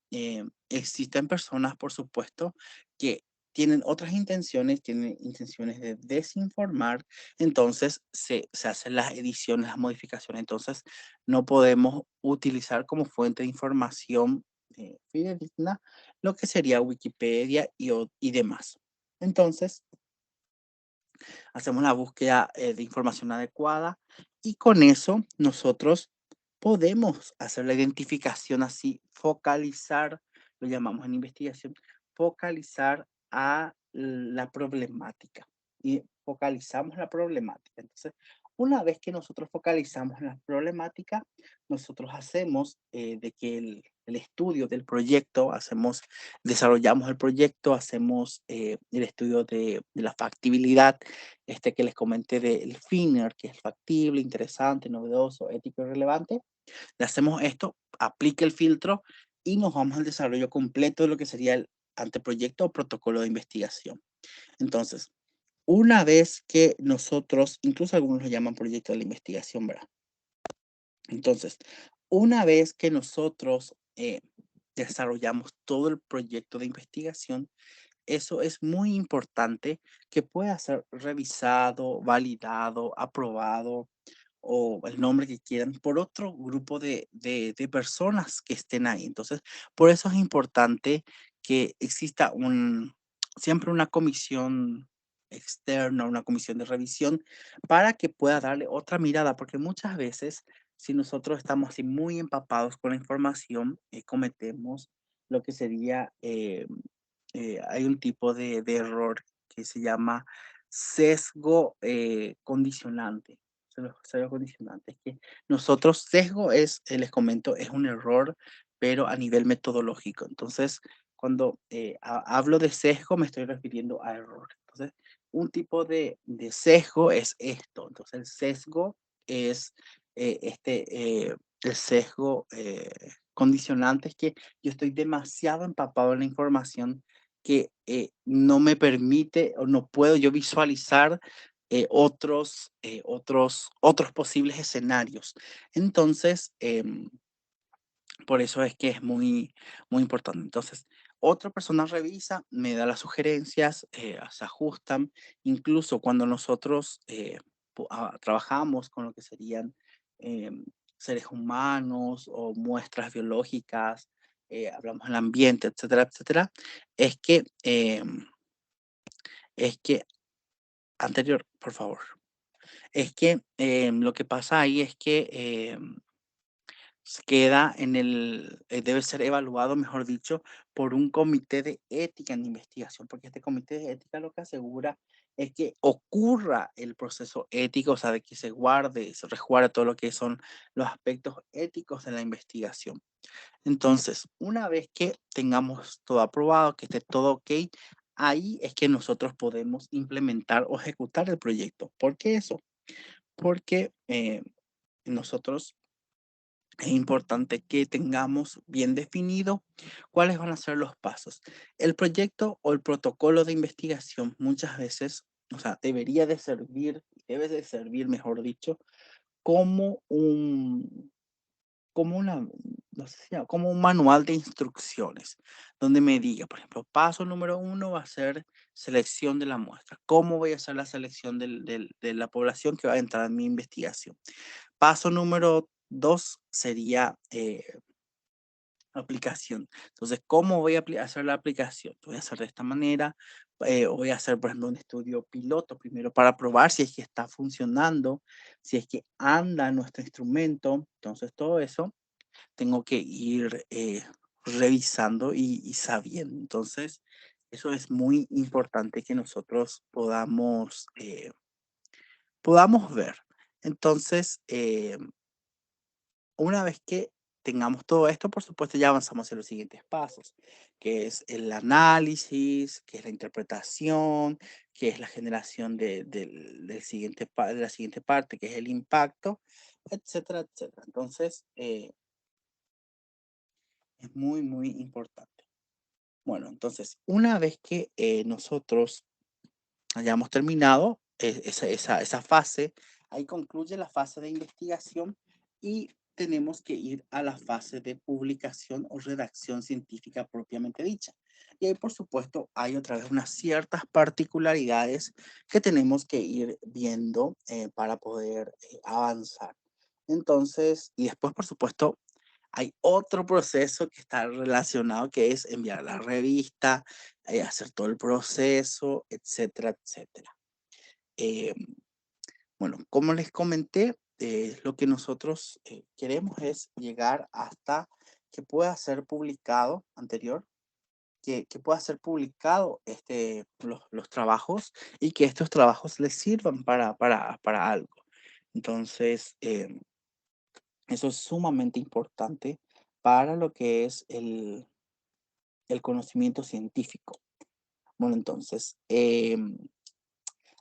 existen personas, por supuesto, que tienen otras intenciones, tienen intenciones de desinformar, entonces se hacen las ediciones, las modificaciones, entonces no podemos utilizar como fuente de información fidedigna lo que sería Wikipedia y demás. Entonces, hacemos la búsqueda de información adecuada y con eso nosotros podemos hacer la identificación así, focalizar, lo llamamos en investigación, focalizar a la problemática. Y focalizamos la problemática. Entonces, una vez que nosotros focalizamos la problemática, nosotros hacemos de que el estudio del proyecto, desarrollamos el proyecto, hacemos el estudio de la factibilidad, que les comenté del FINER, que es factible, interesante, novedoso, ético y relevante. Le hacemos esto, aplica el filtro y nos vamos al desarrollo completo de lo que sería el anteproyecto o protocolo de investigación. Entonces, una vez que nosotros, incluso algunos lo llaman proyecto de la investigación, ¿verdad? Entonces, una vez que nosotros desarrollamos todo el proyecto de investigación, eso es muy importante que pueda ser revisado, validado, aprobado o el nombre que quieran por otro grupo de personas que estén ahí. Entonces, por eso es importante que exista siempre una comisión externa, una comisión de revisión para que pueda darle otra mirada, porque muchas veces si nosotros estamos así muy empapados con la información, cometemos lo que sería, hay un tipo de error que se llama sesgo condicionante. Sesgo condicionante. Es que nosotros, sesgo es, les comento, es un error, pero a nivel metodológico. Entonces, cuando hablo de sesgo, me estoy refiriendo a error. Entonces, un tipo de sesgo es esto. Entonces, el sesgo es el sesgo condicionante, es que yo estoy demasiado empapado en la información que no me permite o no puedo yo visualizar otros posibles escenarios. Entonces, por eso es que es muy, muy importante. Entonces, otra persona revisa, me da las sugerencias, se ajustan. Incluso cuando nosotros trabajamos con lo que serían seres humanos o muestras biológicas, hablamos del ambiente, etcétera, etcétera, es que, anterior, por favor, es que lo que pasa ahí es que queda debe ser evaluado, mejor dicho, por un comité de ética en investigación, porque este comité de ética lo que asegura es que ocurra el proceso ético, o sea, de que se resguarde todo lo que son los aspectos éticos de la investigación. Entonces, una vez que tengamos todo aprobado, que esté todo ok, ahí es que nosotros podemos implementar o ejecutar el proyecto. ¿Por qué eso? Porque nosotros es importante que tengamos bien definido cuáles van a ser los pasos. El proyecto o el protocolo de investigación muchas veces, o sea, debe de servir, mejor dicho, como no sé si como un manual de instrucciones, donde me diga, por ejemplo, paso número 1 va a ser selección de la muestra. ¿Cómo voy a hacer la selección de la población que va a entrar en mi investigación? Paso número 2 sería aplicación. Entonces, ¿cómo voy a hacer la aplicación? Lo voy a hacer de esta manera. Voy a hacer, por ejemplo, un estudio piloto primero para probar si es que está funcionando, si es que anda nuestro instrumento. Entonces, todo eso tengo que ir revisando y sabiendo. Entonces, eso es muy importante que nosotros podamos ver. Entonces, una vez que tengamos todo esto, por supuesto, ya avanzamos en los siguientes pasos, que es el análisis, que es la interpretación, que es la generación de la siguiente parte, que es el impacto, etcétera, etcétera. Entonces, es muy, muy importante. Bueno, entonces, una vez que nosotros hayamos terminado esa fase, ahí concluye la fase de investigación y tenemos que ir a la fase de publicación o redacción científica propiamente dicha. Y ahí, por supuesto, hay otra vez unas ciertas particularidades que tenemos que ir viendo para poder avanzar. Entonces, y después, por supuesto, hay otro proceso que está relacionado, que es enviar la revista, hacer todo el proceso, etcétera, etcétera. Bueno, como les comenté, lo que nosotros queremos es llegar hasta que pueda ser publicado que pueda ser publicado los trabajos y que estos trabajos les sirvan para algo. Entonces, eso es sumamente importante para lo que es el conocimiento científico. Bueno, entonces,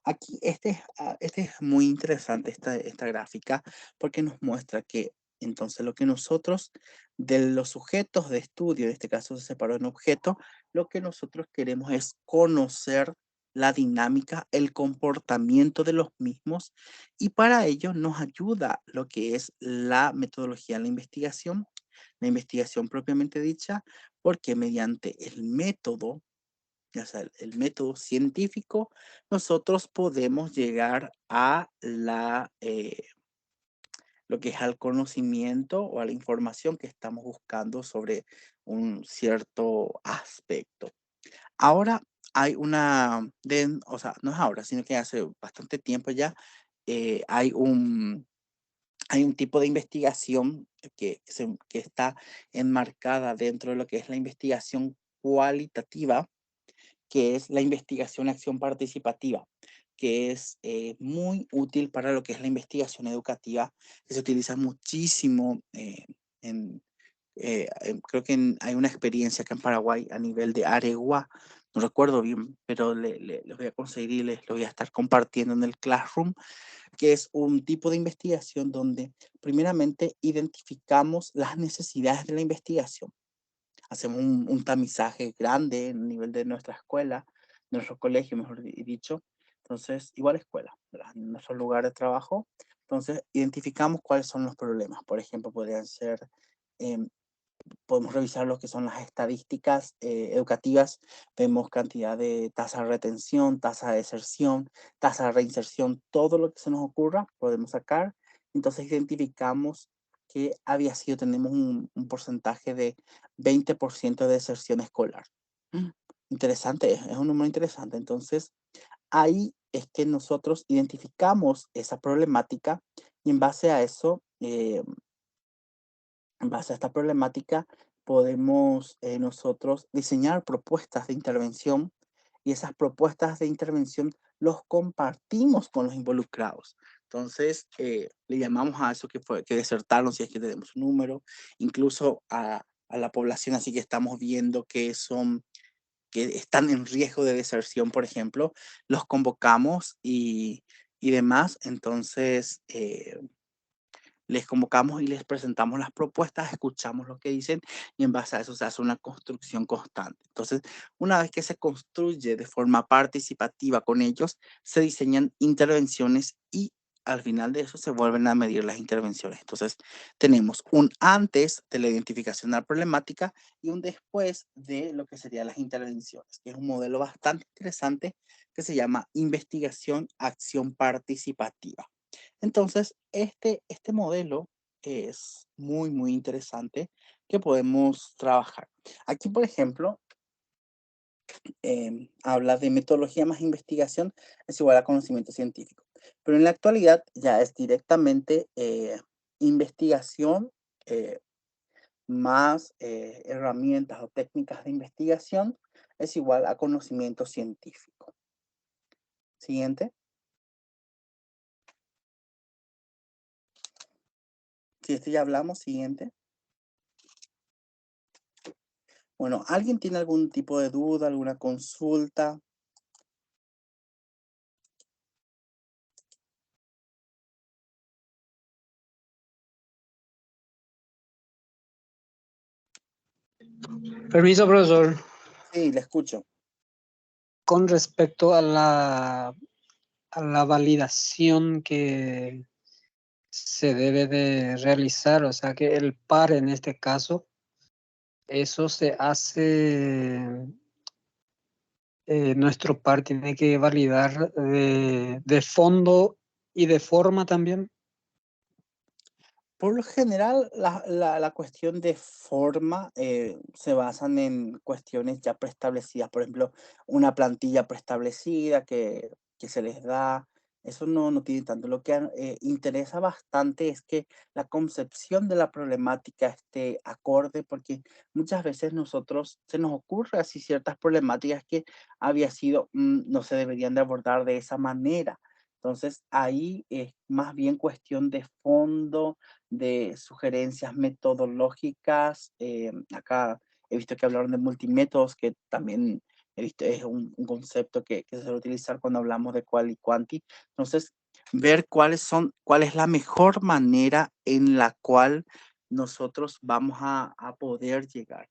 aquí este es muy interesante, esta gráfica, porque nos muestra que entonces lo que nosotros, de los sujetos de estudio, en este caso se separó en objeto, lo que nosotros queremos es conocer la dinámica, el comportamiento de los mismos, y para ello nos ayuda lo que es la metodología de la investigación propiamente dicha, porque mediante el método, ya sea el método científico, nosotros podemos llegar a lo que es al conocimiento o a la información que estamos buscando sobre un cierto aspecto. Ahora hay o sea, no es ahora, sino que hace bastante tiempo ya, hay un tipo de investigación que está enmarcada dentro de lo que es la investigación cualitativa, que es la investigación acción participativa, que es muy útil para lo que es la investigación educativa, que se utiliza muchísimo creo que hay una experiencia acá en Paraguay a nivel de Aregua, no recuerdo bien, pero les voy a conseguir y les lo voy a estar compartiendo en el Classroom, que es un tipo de investigación donde primeramente identificamos las necesidades de la investigación. Hacemos un tamizaje grande a nivel de nuestra escuela, de nuestro colegio, mejor dicho. Entonces, igual escuela, ¿verdad? En nuestro lugar de trabajo. Entonces, identificamos cuáles son los problemas. Por ejemplo, podrían ser, podemos revisar lo que son las estadísticas educativas. Vemos cantidad de tasa de retención, tasa de deserción, tasa de reinserción, todo lo que se nos ocurra, podemos sacar. Entonces, identificamos que tenemos un porcentaje de 20% de deserción escolar. Interesante, es un número interesante. Entonces, ahí es que nosotros identificamos esa problemática y en base a eso, en base a esta problemática, podemos nosotros diseñar propuestas de intervención y esas propuestas de intervención los compartimos con los involucrados. Entonces, le llamamos a eso que desertaron, si es que tenemos un número, incluso a la población, así que estamos viendo que están en riesgo de deserción, por ejemplo, los convocamos y demás. Entonces, les convocamos y les presentamos las propuestas, escuchamos lo que dicen y en base a eso se hace una construcción constante. Entonces, una vez que se construye de forma participativa con ellos, se diseñan intervenciones y al final de eso se vuelven a medir las intervenciones. Entonces, tenemos un antes de la identificación de la problemática y un después de lo que serían las intervenciones, que es un modelo bastante interesante que se llama investigación, acción participativa. Entonces, este modelo es muy, muy interesante que podemos trabajar. Aquí, por ejemplo, habla de metodología más investigación es igual a conocimiento científico. Pero en la actualidad ya es directamente investigación más herramientas o técnicas de investigación es igual a conocimiento científico. Siguiente. Si este ya hablamos, siguiente. Bueno, ¿alguien tiene algún tipo de duda, alguna consulta? Permiso, profesor. Sí, le escucho. Con respecto a la validación que se debe de realizar, o sea que el par en este caso, eso se hace, nuestro par tiene que validar de fondo y de forma también. Por lo general, la cuestión de forma se basan en cuestiones ya preestablecidas. Por ejemplo, una plantilla preestablecida que se les da. Eso no tiene tanto. Lo que interesa bastante es que la concepción de la problemática esté acorde, porque muchas veces nosotros se nos ocurre así ciertas problemáticas que había sido, no se deberían de abordar de esa manera. Entonces, ahí es más bien cuestión de fondo, de sugerencias metodológicas. Acá he visto que hablaron de multimétodos, que también he visto es un concepto que se suele utilizar cuando hablamos de qual y quanti. Entonces, ver cuál es la mejor manera en la cual nosotros vamos a poder llegar.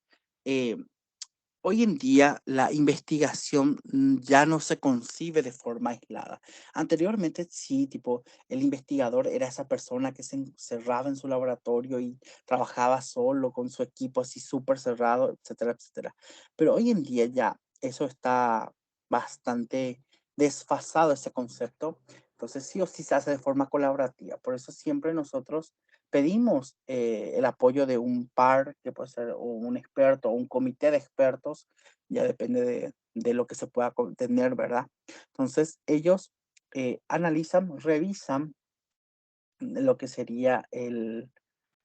Hoy en día la investigación ya no se concibe de forma aislada. Anteriormente sí, tipo, el investigador era esa persona que se encerraba en su laboratorio y trabajaba solo con su equipo así súper cerrado, etcétera, etcétera. Pero hoy en día ya eso está bastante desfasado, ese concepto. Entonces sí o sí se hace de forma colaborativa. Por eso siempre nosotros pedimos el apoyo de un par, que puede ser un experto o un comité de expertos, ya depende de lo que se pueda tener, ¿verdad? Entonces, ellos analizan, revisan lo que sería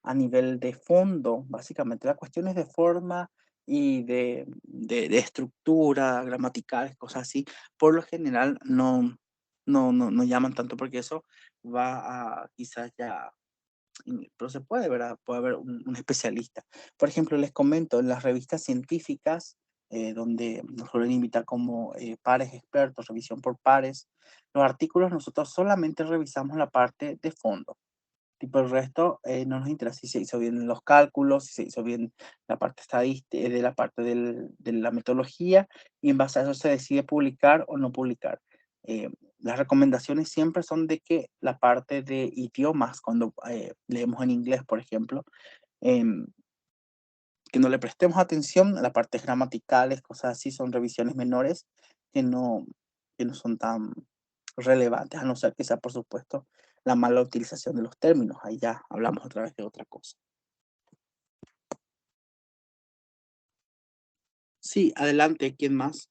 a nivel de fondo, básicamente. Las cuestiones de forma y de estructura, gramaticales, cosas así, por lo general no llaman tanto porque eso va a quizás ya pero se puede, ¿verdad? Puede haber un especialista. Por ejemplo, les comento, en las revistas científicas, donde nos suelen invitar como pares expertos, revisión por pares, los artículos nosotros solamente revisamos la parte de fondo. Tipo, el resto no nos interesa si se hizo bien los cálculos, si se hizo bien la parte estadística, de la parte de la metodología, y en base a eso se decide publicar o no publicar. Las recomendaciones siempre son de que la parte de idiomas, cuando leemos en inglés, por ejemplo, em, que no le prestemos atención a las partes gramaticales, cosas así, son revisiones menores que que no son tan relevantes, a no ser que sea, por supuesto, la mala utilización de los términos. Ahí ya hablamos otra vez de otra cosa. Sí, adelante, ¿quién más?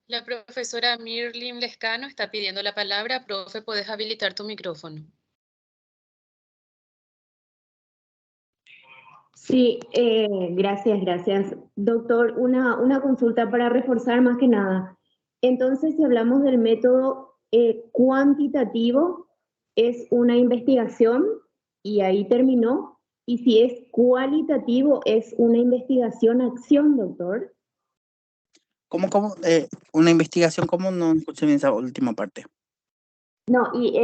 La profesora Mirlin Lescano está pidiendo la palabra. Profe, ¿puedes habilitar tu micrófono? Sí, gracias. Doctor, una consulta para reforzar más que nada. Entonces, si hablamos del método cuantitativo, es una investigación y ahí terminó. Y si es cualitativo, es una investigación-acción, doctor. ¿Cómo? Una investigación, ¿cómo? No escuché bien esa última parte. No, y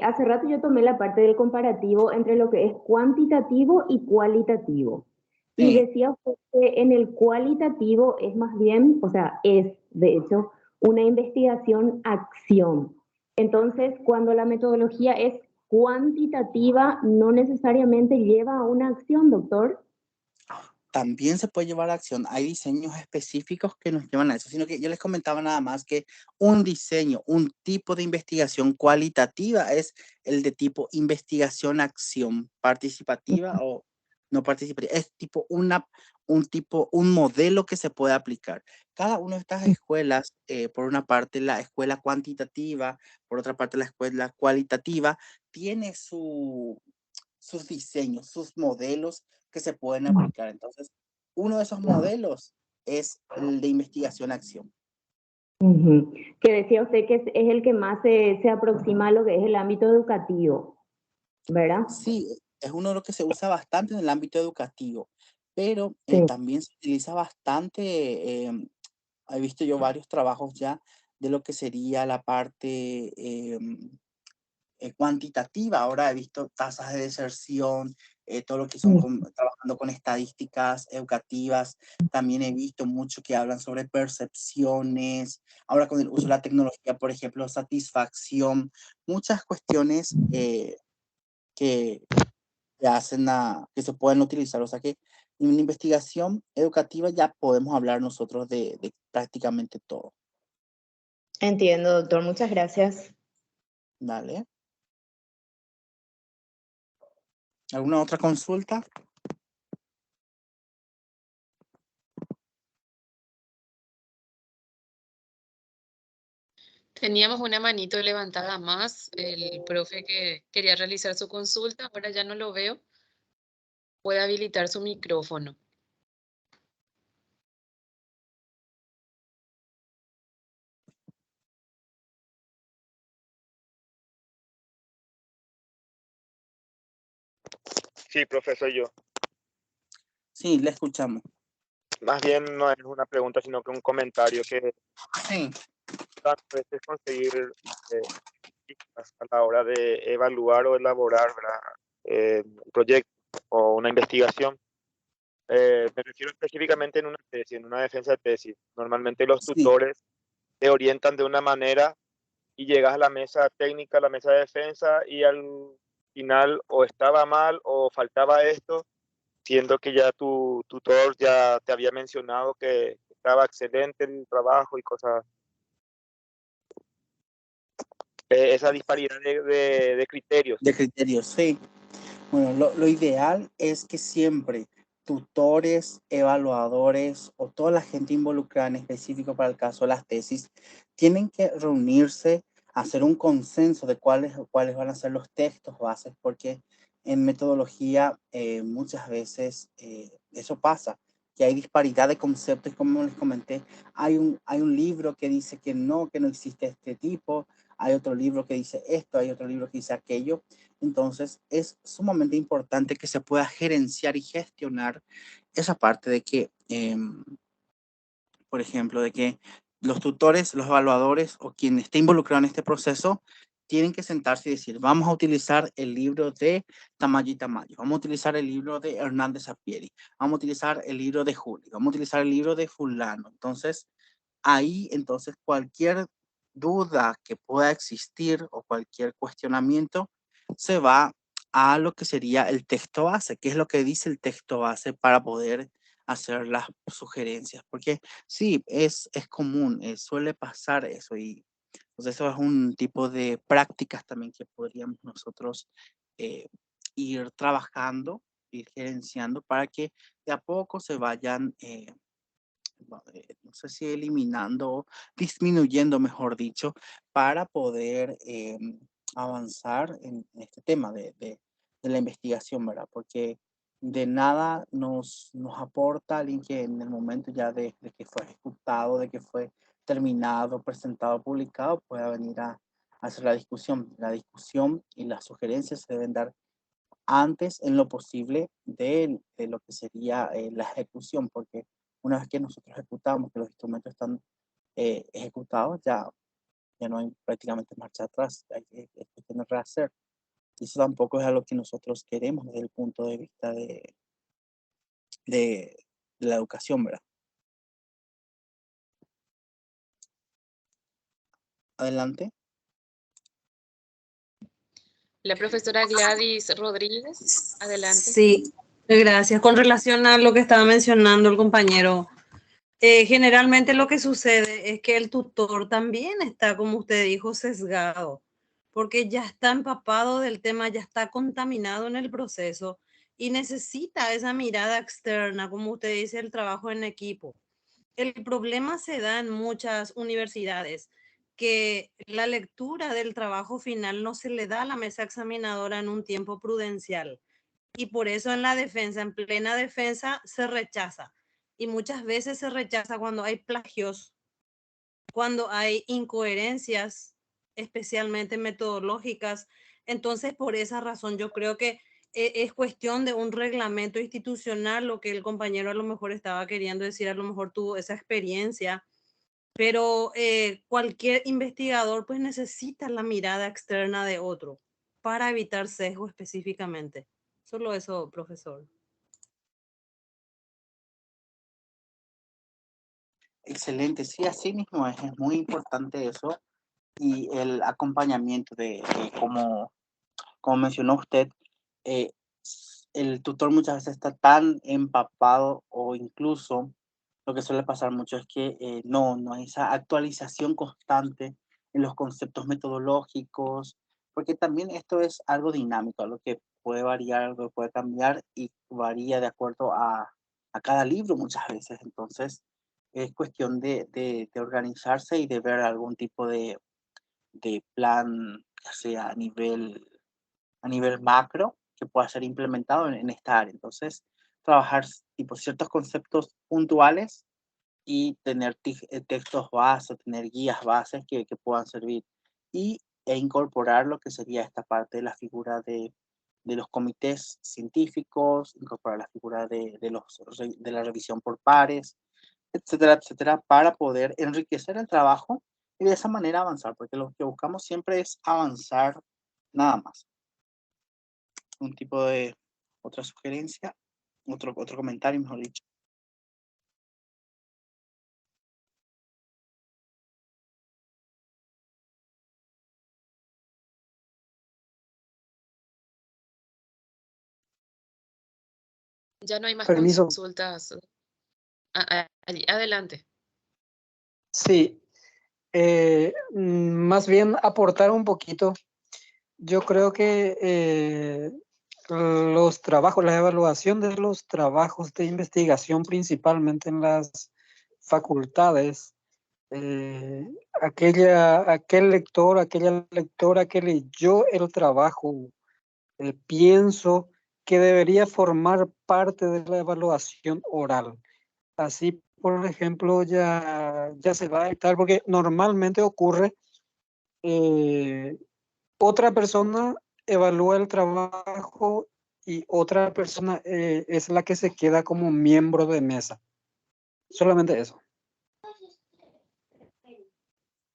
hace rato yo tomé la parte del comparativo entre lo que es cuantitativo y cualitativo. Y decía usted que en el cualitativo es más bien, o sea, es de hecho una investigación-acción. Entonces, cuando la metodología es cuantitativa, no necesariamente lleva a una acción, doctor. También se puede llevar a acción. Hay diseños específicos que nos llevan a eso, sino que yo les comentaba nada más que un diseño, un tipo de investigación cualitativa es el de tipo investigación-acción participativa o no participativa. Es tipo un modelo que se puede aplicar. Cada una de estas escuelas, por una parte la escuela cuantitativa, por otra parte la escuela cualitativa, tiene sus diseños, sus modelos que se pueden aplicar. Entonces, uno de esos modelos es el de investigación-acción. Que decía usted que es el que más se aproxima a lo que es el ámbito educativo, ¿verdad? Sí, es uno de los que se usa bastante en el ámbito educativo, pero también se utiliza bastante, he visto yo varios trabajos ya de lo que sería la parte cuantitativa. Ahora he visto tasas de deserción, todo lo que son trabajando con estadísticas educativas. También he visto mucho que hablan sobre percepciones. Ahora con el uso de la tecnología, por ejemplo, satisfacción, muchas cuestiones que hacen que se pueden utilizar. O sea que en una investigación educativa ya podemos hablar nosotros de prácticamente todo. Entiendo, doctor. Muchas gracias. Dale. ¿Alguna otra consulta? Teníamos una manito levantada más, el profe que quería realizar su consulta, ahora ya no lo veo. Puede habilitar su micrófono. Sí, profesor, yo. Sí, le escuchamos. Más bien no es una pregunta, sino que un comentario que Sí. tantas veces conseguir a la hora de evaluar o elaborar, ¿verdad? Un proyecto o una investigación. Me refiero específicamente en una tesis, en una defensa de tesis. Normalmente los tutores te orientan de una manera y llegas a la mesa técnica, a la mesa de defensa y al final o estaba mal o faltaba esto, siendo que ya tu tutor ya te había mencionado que estaba excelente el trabajo y cosas. Esa disparidad de criterios. De criterios, sí. Bueno, lo ideal es que siempre tutores, evaluadores o toda la gente involucrada en específico para el caso de las tesis tienen que reunirse, hacer un consenso de cuáles van a ser los textos bases, porque en metodología muchas veces eso pasa, que hay disparidad de conceptos, como les comenté, hay un libro que dice que no existe este tipo, hay otro libro que dice esto, hay otro libro que dice aquello. Entonces, es sumamente importante que se pueda gerenciar y gestionar esa parte de que, por ejemplo, de que los tutores, los evaluadores o quien esté involucrado en este proceso tienen que sentarse y decir, vamos a utilizar el libro de Tamayo y Tamayo, vamos a utilizar el libro de Hernández Sapieri, vamos a utilizar el libro de Julio, vamos a utilizar el libro de fulano. Entonces, ahí, entonces, cualquier duda que pueda existir o cualquier cuestionamiento se va a lo que sería el texto base, que es lo que dice el texto base para poder hacer las sugerencias, porque sí, es común, suele pasar eso y pues eso es un tipo de prácticas también que podríamos nosotros eh, ir trabajando, ir gerenciando para que de a poco se vayan no sé si eliminando o disminuyendo, mejor dicho, para poder avanzar en este tema de la investigación, ¿verdad? Porque de nada nos aporta alguien que en el momento ya de que fue ejecutado, de que fue terminado, presentado, publicado, pueda venir a hacer la discusión. La discusión y las sugerencias se deben dar antes en lo posible de lo que sería la ejecución, porque una vez que nosotros ejecutamos, que los instrumentos están ejecutados, ya no hay prácticamente marcha atrás, hay que tener que rehacer. Y eso tampoco es algo que nosotros queremos desde el punto de vista de la educación, ¿verdad? Adelante. La profesora Gladys Rodríguez, adelante. Sí, gracias. Con relación a lo que estaba mencionando el compañero, generalmente lo que sucede es que el tutor también está, como usted dijo, sesgado, porque ya está empapado del tema, ya está contaminado en el proceso y necesita esa mirada externa, como usted dice, el trabajo en equipo. El problema se da en muchas universidades, que la lectura del trabajo final no se le da a la mesa examinadora en un tiempo prudencial. Y por eso en la defensa, en plena defensa, se rechaza. Y muchas veces se rechaza cuando hay plagios, cuando hay incoherencias, especialmente metodológicas. Entonces, por esa razón, yo creo que es cuestión de un reglamento institucional, lo que el compañero a lo mejor estaba queriendo decir, a lo mejor tuvo esa experiencia, pero cualquier investigador pues necesita la mirada externa de otro para evitar sesgo específicamente. Solo eso, profesor. Excelente, sí, así mismo es muy importante eso y el acompañamiento de como mencionó usted, eh, el tutor muchas veces está tan empapado o incluso lo que suele pasar mucho es que no hay esa actualización constante en los conceptos metodológicos, porque también esto es algo dinámico, algo que puede variar, algo que puede cambiar y varía de acuerdo a cada libro muchas veces. Entonces, es cuestión de organizarse y de ver algún tipo plan, ya sea a nivel macro, que pueda ser implementado en esta área. Entonces, trabajar tipo ciertos conceptos puntuales y tener textos base, tener guías bases que puedan servir e incorporar lo que sería esta parte de la figura de los comités científicos, incorporar la figura de la revisión por pares, etcétera, etcétera, para poder enriquecer el trabajo y de esa manera avanzar, porque lo que buscamos siempre es avanzar nada más. Un tipo de otra sugerencia, otro comentario, mejor dicho. Ya no hay más Permiso. consultas. Adelante. Sí, más bien aportar un poquito. Yo creo que los trabajos, la evaluación de los trabajos de investigación, principalmente en las facultades, aquel lector, aquella lectora que leyó el trabajo, pienso que debería formar parte de la evaluación oral. Así, por ejemplo, ya se va a dictar, porque normalmente ocurre, otra persona evalúa el trabajo y otra persona es la que se queda como miembro de mesa. Solamente eso.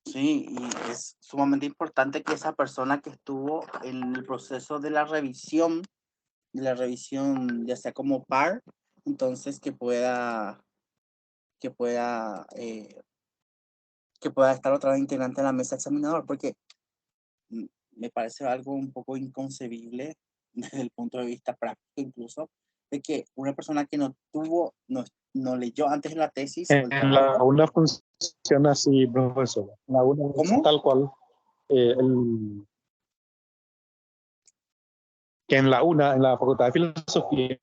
Sí, y es sumamente importante que esa persona que estuvo en el proceso de la revisión ya sea como par, entonces que pueda estar otra vez integrante en la mesa examinador, porque me parece algo un poco inconcebible desde el punto de vista práctico incluso, de que una persona que no leyó antes la tesis. En la UNA funciona así, profesor. En la UNA es tal cual. Que en la UNA, en la Facultad de Filosofía,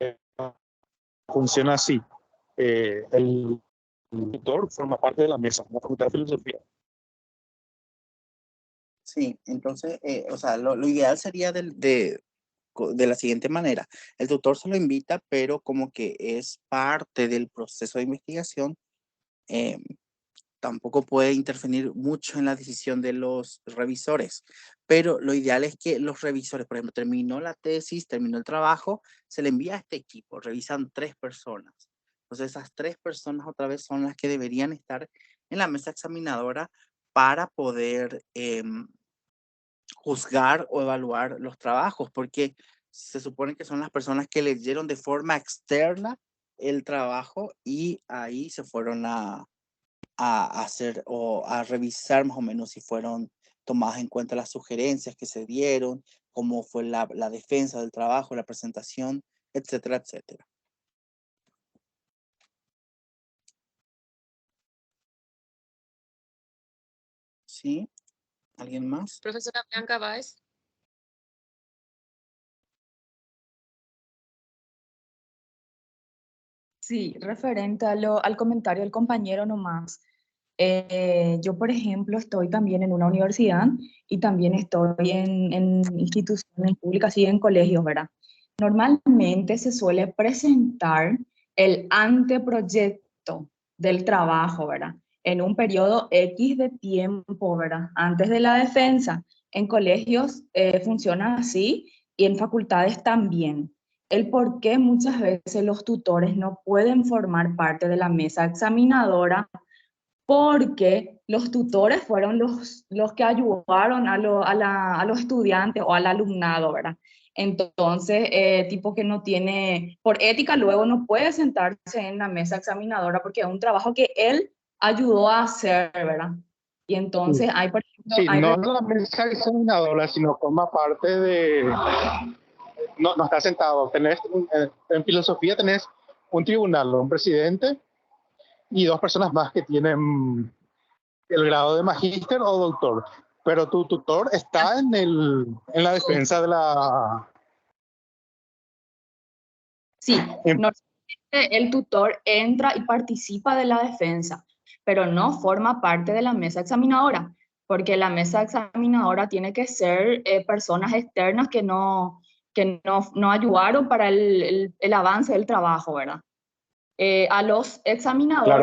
funciona así. El tutor forma parte de la mesa, en la Facultad de Filosofía. Sí, entonces, o sea, lo ideal sería de la siguiente manera. El tutor se lo invita, pero como que es parte del proceso de investigación, tampoco puede intervenir mucho en la decisión de los revisores, pero lo ideal es que los revisores, por ejemplo, terminó la tesis, terminó el trabajo, se le envía a este equipo, revisan 3 personas. Entonces esas 3 personas otra vez son las que deberían estar en la mesa examinadora para poder juzgar o evaluar los trabajos, porque se supone que son las personas que leyeron de forma externa el trabajo y ahí se fueron a hacer o a revisar más o menos si fueron tomadas en cuenta las sugerencias que se dieron, cómo fue la defensa del trabajo, la presentación, etcétera, etcétera. ¿Sí? ¿Alguien más? Profesora Blanca Báez. Sí, referente al comentario del compañero nomás. Yo, por ejemplo, estoy también en una universidad y también estoy en instituciones públicas y en colegios, ¿verdad? Normalmente se suele presentar el anteproyecto del trabajo, ¿verdad? En un periodo X de tiempo, ¿verdad? Antes de la defensa. En colegios funciona así y en facultades también. El por qué muchas veces los tutores no pueden formar parte de la mesa examinadora, porque los tutores fueron los que ayudaron a los estudiantes o al alumnado, ¿verdad? Entonces, tipo que no tiene, por ética luego no puede sentarse en la mesa examinadora porque es un trabajo que él ayudó a hacer, ¿verdad? Y entonces hay, por ejemplo... Sí, no es la mesa examinadora, sino forma parte de... No está sentado. En filosofía tenés un tribunal, un presidente y 2 personas más que tienen el grado de magíster o doctor. Pero tu tutor está en la defensa de la... Sí, normalmente el tutor entra y participa de la defensa, pero no forma parte de la mesa examinadora. porque la mesa examinadora tiene que ser personas externas que no ayudaron para el avance del trabajo, ¿verdad? A los examinadores,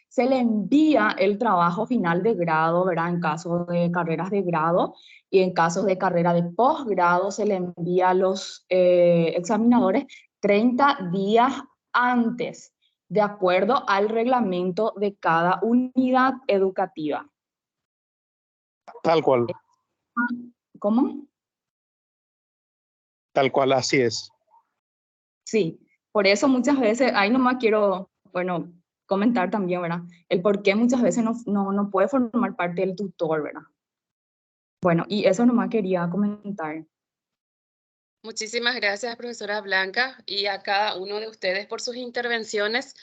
se le envía el trabajo final de grado, ¿verdad? En caso de carreras de grado y en casos de carrera de posgrado se le envía a los examinadores 30 días antes, de acuerdo al reglamento de cada unidad educativa. Tal cual. ¿Cómo? Tal cual, así es. Sí, por eso muchas veces, ahí nomás quiero, bueno, comentar también, ¿verdad? El por qué muchas veces no puede formar parte del tutor, ¿verdad? Bueno, y eso nomás quería comentar. Muchísimas gracias, profesora Blanca, y a cada uno de ustedes por sus intervenciones.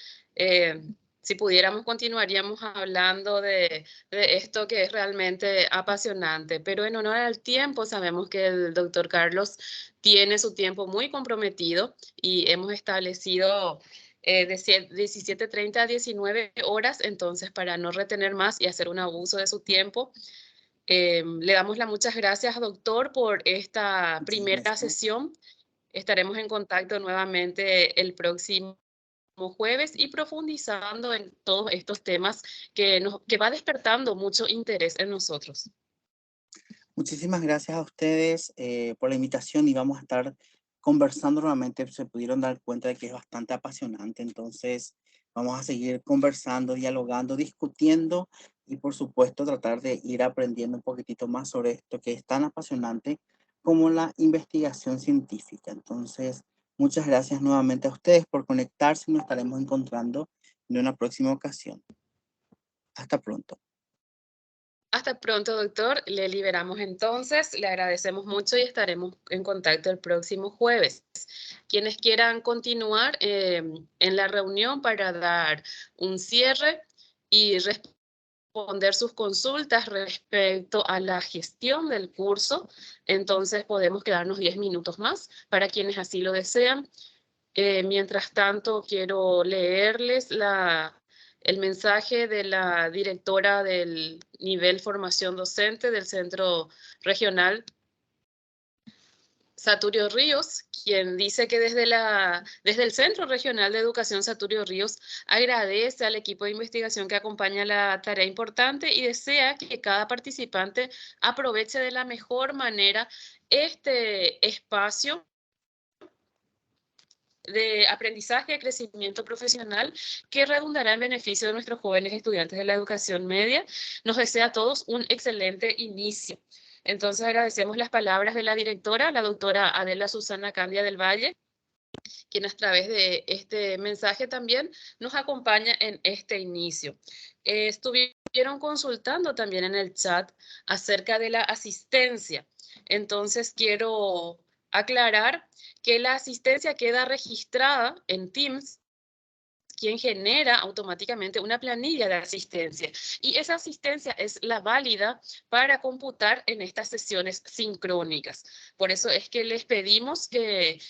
Si pudiéramos, continuaríamos hablando de esto que es realmente apasionante, pero en honor al tiempo, sabemos que el doctor Carlos tiene su tiempo muy comprometido y hemos establecido de 17:30 a 19 horas, entonces para no retener más y hacer un abuso de su tiempo, le damos las muchas gracias, doctor, por esta primera sesión. Estaremos en contacto nuevamente el próximo jueves y profundizando en todos estos temas que va despertando mucho interés en nosotros. Muchísimas gracias a ustedes por la invitación y vamos a estar conversando nuevamente. Se pudieron dar cuenta de que es bastante apasionante, entonces vamos a seguir conversando, dialogando, discutiendo y por supuesto tratar de ir aprendiendo un poquitito más sobre esto que es tan apasionante como la investigación científica. Entonces, muchas gracias nuevamente a ustedes por conectarse y nos estaremos encontrando en una próxima ocasión. Hasta pronto. Hasta pronto, doctor. Le liberamos entonces. Le agradecemos mucho y estaremos en contacto el próximo jueves. Quienes quieran continuar en la reunión para dar un cierre y responder sus consultas respecto a la gestión del curso, entonces podemos quedarnos 10 minutos más para quienes así lo desean. Mientras tanto, quiero leerles el mensaje de la directora del nivel formación docente del Centro Regional, Saturio Ríos, quien dice que desde el Centro Regional de Educación Saturio Ríos agradece al equipo de investigación que acompaña la tarea importante y desea que cada participante aproveche de la mejor manera este espacio de aprendizaje y crecimiento profesional que redundará en beneficio de nuestros jóvenes estudiantes de la educación media. Nos desea a todos un excelente inicio. Entonces agradecemos las palabras de la directora, la doctora Adela Susana Candia del Valle, quien a través de este mensaje también nos acompaña en este inicio. Estuvieron consultando también en el chat acerca de la asistencia. Entonces quiero aclarar que la asistencia queda registrada en Teams, quien genera automáticamente una planilla de asistencia. Y esa asistencia es la válida para computar en estas sesiones sincrónicas. Por eso es que les pedimos que,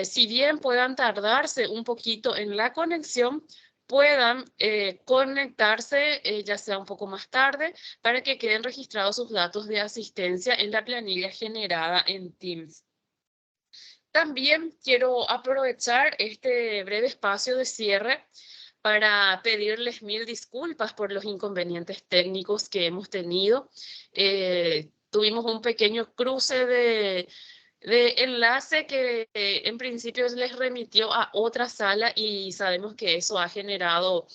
si bien puedan tardarse un poquito en la conexión, puedan conectarse ya sea un poco más tarde para que queden registrados sus datos de asistencia en la planilla generada en Teams. También quiero aprovechar este breve espacio de cierre para pedirles 1000 disculpas por los inconvenientes técnicos que hemos tenido. Tuvimos un pequeño cruce de enlace que en principio les remitió a otra sala y sabemos que eso ha generado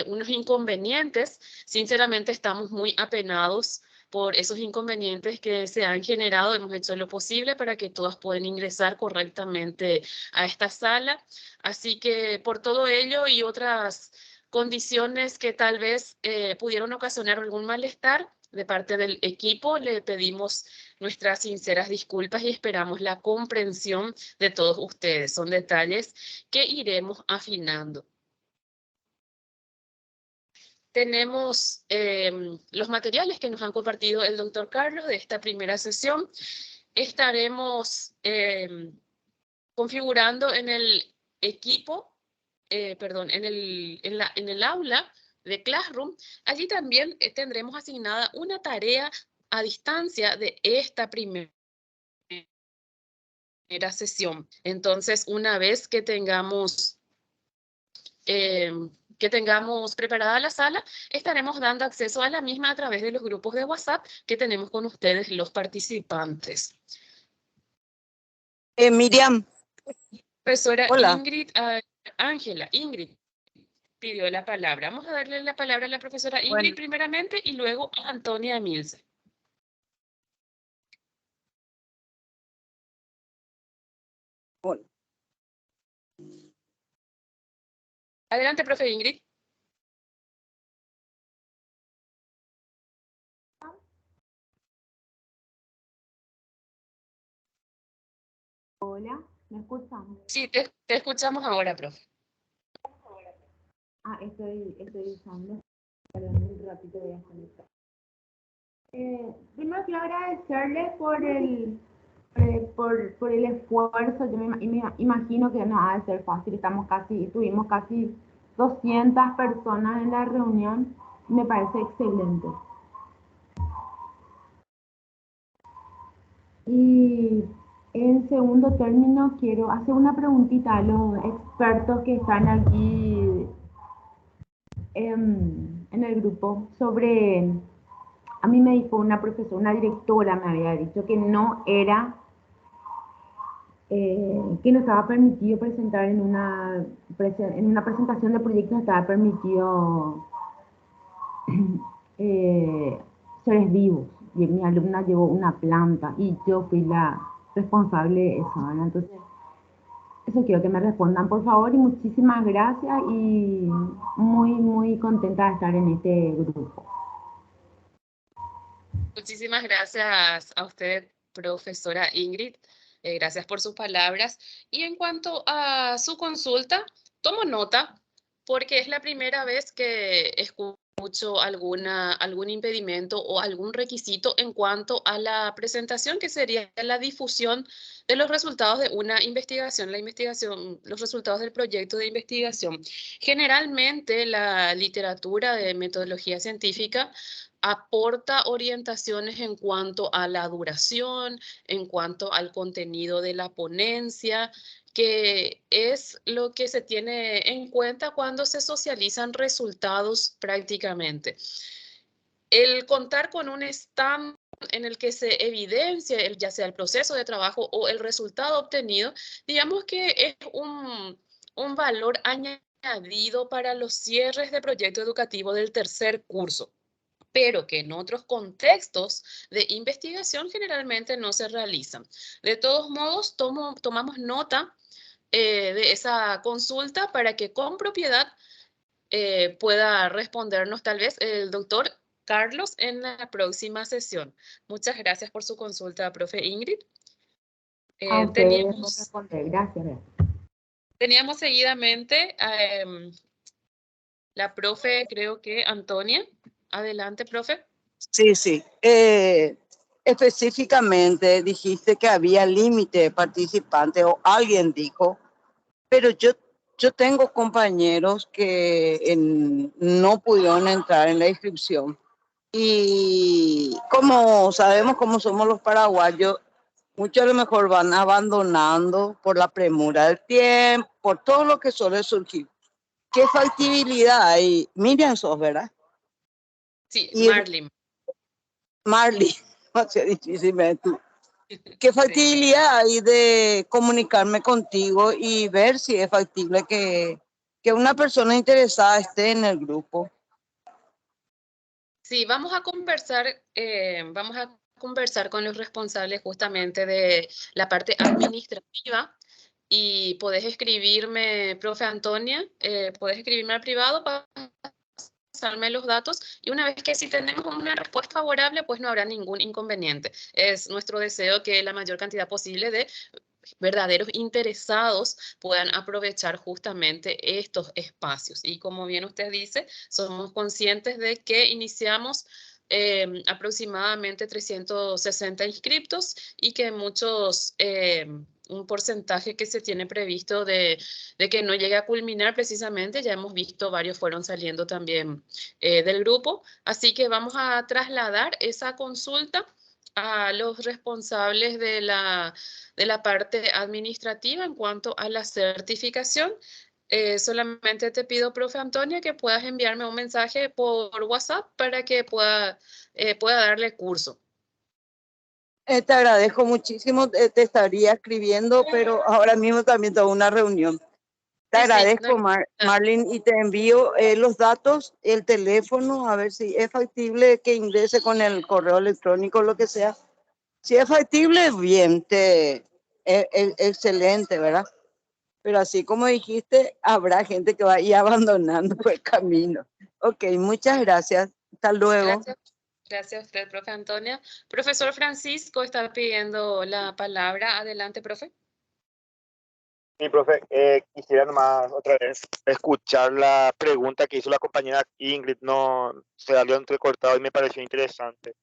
unos inconvenientes. Sinceramente estamos muy apenados por esos inconvenientes que se han generado. Hemos hecho lo posible para que todos puedan ingresar correctamente a esta sala. Así que por todo ello y otras condiciones que tal vez pudieron ocasionar algún malestar de parte del equipo, le pedimos nuestras sinceras disculpas y esperamos la comprensión de todos ustedes. Son detalles que iremos afinando. Tenemos los materiales que nos han compartido el doctor Carlos de esta primera sesión. Estaremos configurando en el equipo, en el aula, de Classroom, allí también tendremos asignada una tarea a distancia de esta primera sesión. Entonces, una vez que tengamos preparada la sala, estaremos dando acceso a la misma a través de los grupos de WhatsApp que tenemos con ustedes, los participantes. Miriam. Profesora Hola. Ingrid, Ángela, Ingrid pidió la palabra. Vamos a darle la palabra a la profesora Ingrid primeramente y luego a Antonia Milce. Bueno. Adelante, profe Ingrid. Hola, ¿me escuchan? Sí, te escuchamos ahora, profe. Estoy usando. Perdón, un ratito voy a desconectar. Primero quiero agradecerles por el esfuerzo. Yo me imagino que no ha de ser fácil. Tuvimos casi 200 personas en la reunión. Me parece excelente. Y en segundo término quiero hacer una preguntita a los expertos que están aquí en el grupo sobre, a mí me dijo una profesora, una directora me había dicho que no era, que no estaba permitido presentar en una presentación de proyectos, no estaba permitido seres vivos. Y mi alumna llevó una planta y yo fui la responsable de eso, ¿verdad? Entonces, eso quiero que me respondan, por favor, y muchísimas gracias y muy, muy contenta de estar en este grupo. Muchísimas gracias a usted, profesora Ingrid. Gracias por sus palabras. Y en cuanto a su consulta, tomo nota porque es la primera vez que escucho algún impedimento o algún requisito en cuanto a la presentación, que sería la difusión de los resultados de una investigación, los resultados del proyecto de investigación. Generalmente la literatura de metodología científica aporta orientaciones en cuanto a la duración, en cuanto al contenido de la ponencia, que es lo que se tiene en cuenta cuando se socializan resultados prácticamente. El contar con un stand en el que se evidencia ya sea el proceso de trabajo o el resultado obtenido, digamos que es un valor añadido para los cierres de proyecto educativo del tercer curso, pero que en otros contextos de investigación generalmente no se realizan. De todos modos, tomamos nota de esa consulta para que con propiedad pueda respondernos tal vez el doctor Carlos en la próxima sesión. Muchas gracias por su consulta, profe Ingrid. A ustedes por responder. Gracias. Teníamos seguidamente la profe, creo que Antonia. Adelante, profe. Sí, sí. Específicamente dijiste que había límite de participantes o alguien dijo, pero yo tengo compañeros que no pudieron entrar en la inscripción y como sabemos cómo somos los paraguayos, muchos a lo mejor van abandonando por la premura del tiempo, por todo lo que suele surgir. ¿Qué factibilidad hay? Miriam sos, ¿verdad? Sí, Marley, no sé difícil. ¿Qué factibilidad hay de comunicarme contigo y ver si es factible que una persona interesada esté en el grupo? Sí, vamos a conversar con los responsables justamente de la parte administrativa y podés escribirme, profe Antonia, podés escribirme al privado para pasarme los datos y una vez que si tenemos una respuesta favorable, pues no habrá ningún inconveniente. Es nuestro deseo que la mayor cantidad posible de verdaderos interesados puedan aprovechar justamente estos espacios. Y como bien usted dice, somos conscientes de que iniciamos aproximadamente 360 inscriptos y que muchos un porcentaje que se tiene previsto de que no llegue a culminar precisamente. Ya hemos visto, varios fueron saliendo también del grupo. Así que vamos a trasladar esa consulta a los responsables de la parte administrativa en cuanto a la certificación. Solamente te pido, profe Antonia, que puedas enviarme un mensaje por WhatsApp para que pueda darle curso. Te agradezco muchísimo, te estaría escribiendo, pero ahora mismo también tengo una reunión. Te agradezco, Marlene, y te envío los datos, el teléfono, a ver si es factible que ingrese con el correo electrónico, lo que sea. Si es factible, bien, excelente, ¿verdad? Pero así como dijiste, habrá gente que va a ir abandonando el camino. Ok, muchas gracias. Hasta luego. Gracias. Gracias a usted, profe Antonia. Profesor Francisco está pidiendo la palabra. Adelante, profe. Sí, profe, quisiera nomás otra vez escuchar la pregunta que hizo la compañera Ingrid. No se salió entrecortado y me pareció interesante.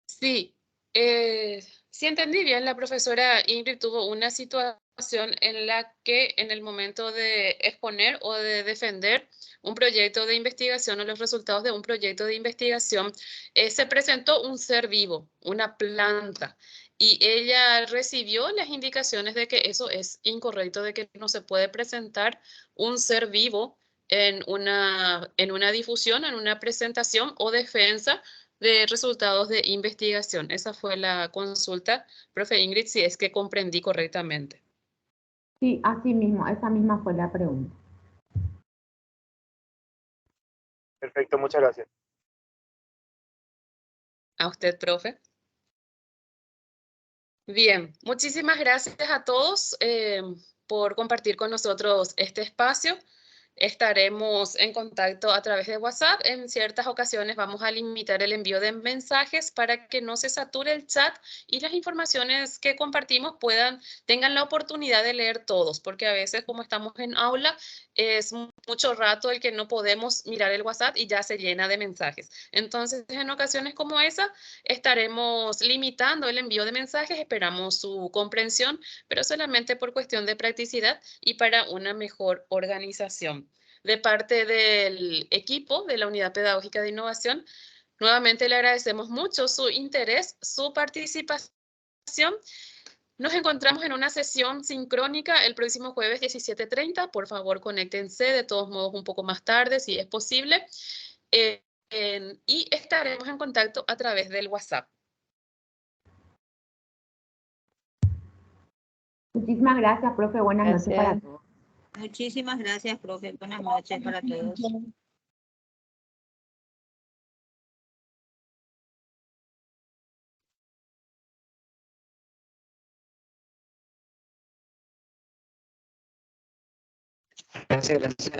Sí, si entendí bien, la profesora Ingrid tuvo una situación en la que en el momento de exponer o de defender un proyecto de investigación o los resultados de un proyecto de investigación, se presentó un ser vivo, una planta, y ella recibió las indicaciones de que eso es incorrecto, de que no se puede presentar un ser vivo en una difusión, en una presentación o defensa de resultados de investigación. Esa fue la consulta, profe Ingrid, si es que comprendí correctamente. Sí, así mismo, esa misma fue la pregunta. Perfecto, muchas gracias. A usted, profe. Bien, muchísimas gracias a todos por compartir con nosotros este espacio. Estaremos en contacto a través de WhatsApp. En ciertas ocasiones vamos a limitar el envío de mensajes para que no se sature el chat y las informaciones que compartimos tengan la oportunidad de leer todos, porque a veces, como estamos en aula, es mucho rato el que no podemos mirar el WhatsApp y ya se llena de mensajes. Entonces, en ocasiones como esa, estaremos limitando el envío de mensajes. Esperamos su comprensión, pero solamente por cuestión de practicidad y para una mejor organización. De parte del equipo de la Unidad Pedagógica de Innovación, nuevamente le agradecemos mucho su interés, su participación. Nos encontramos en una sesión sincrónica el próximo jueves 17:30. Por favor, conéctense de todos modos un poco más tarde, si es posible. Y estaremos en contacto a través del WhatsApp. Muchísimas gracias, profe. Buenas noches para todos. Muchísimas gracias, profe. Buenas noches para todos. Gracias.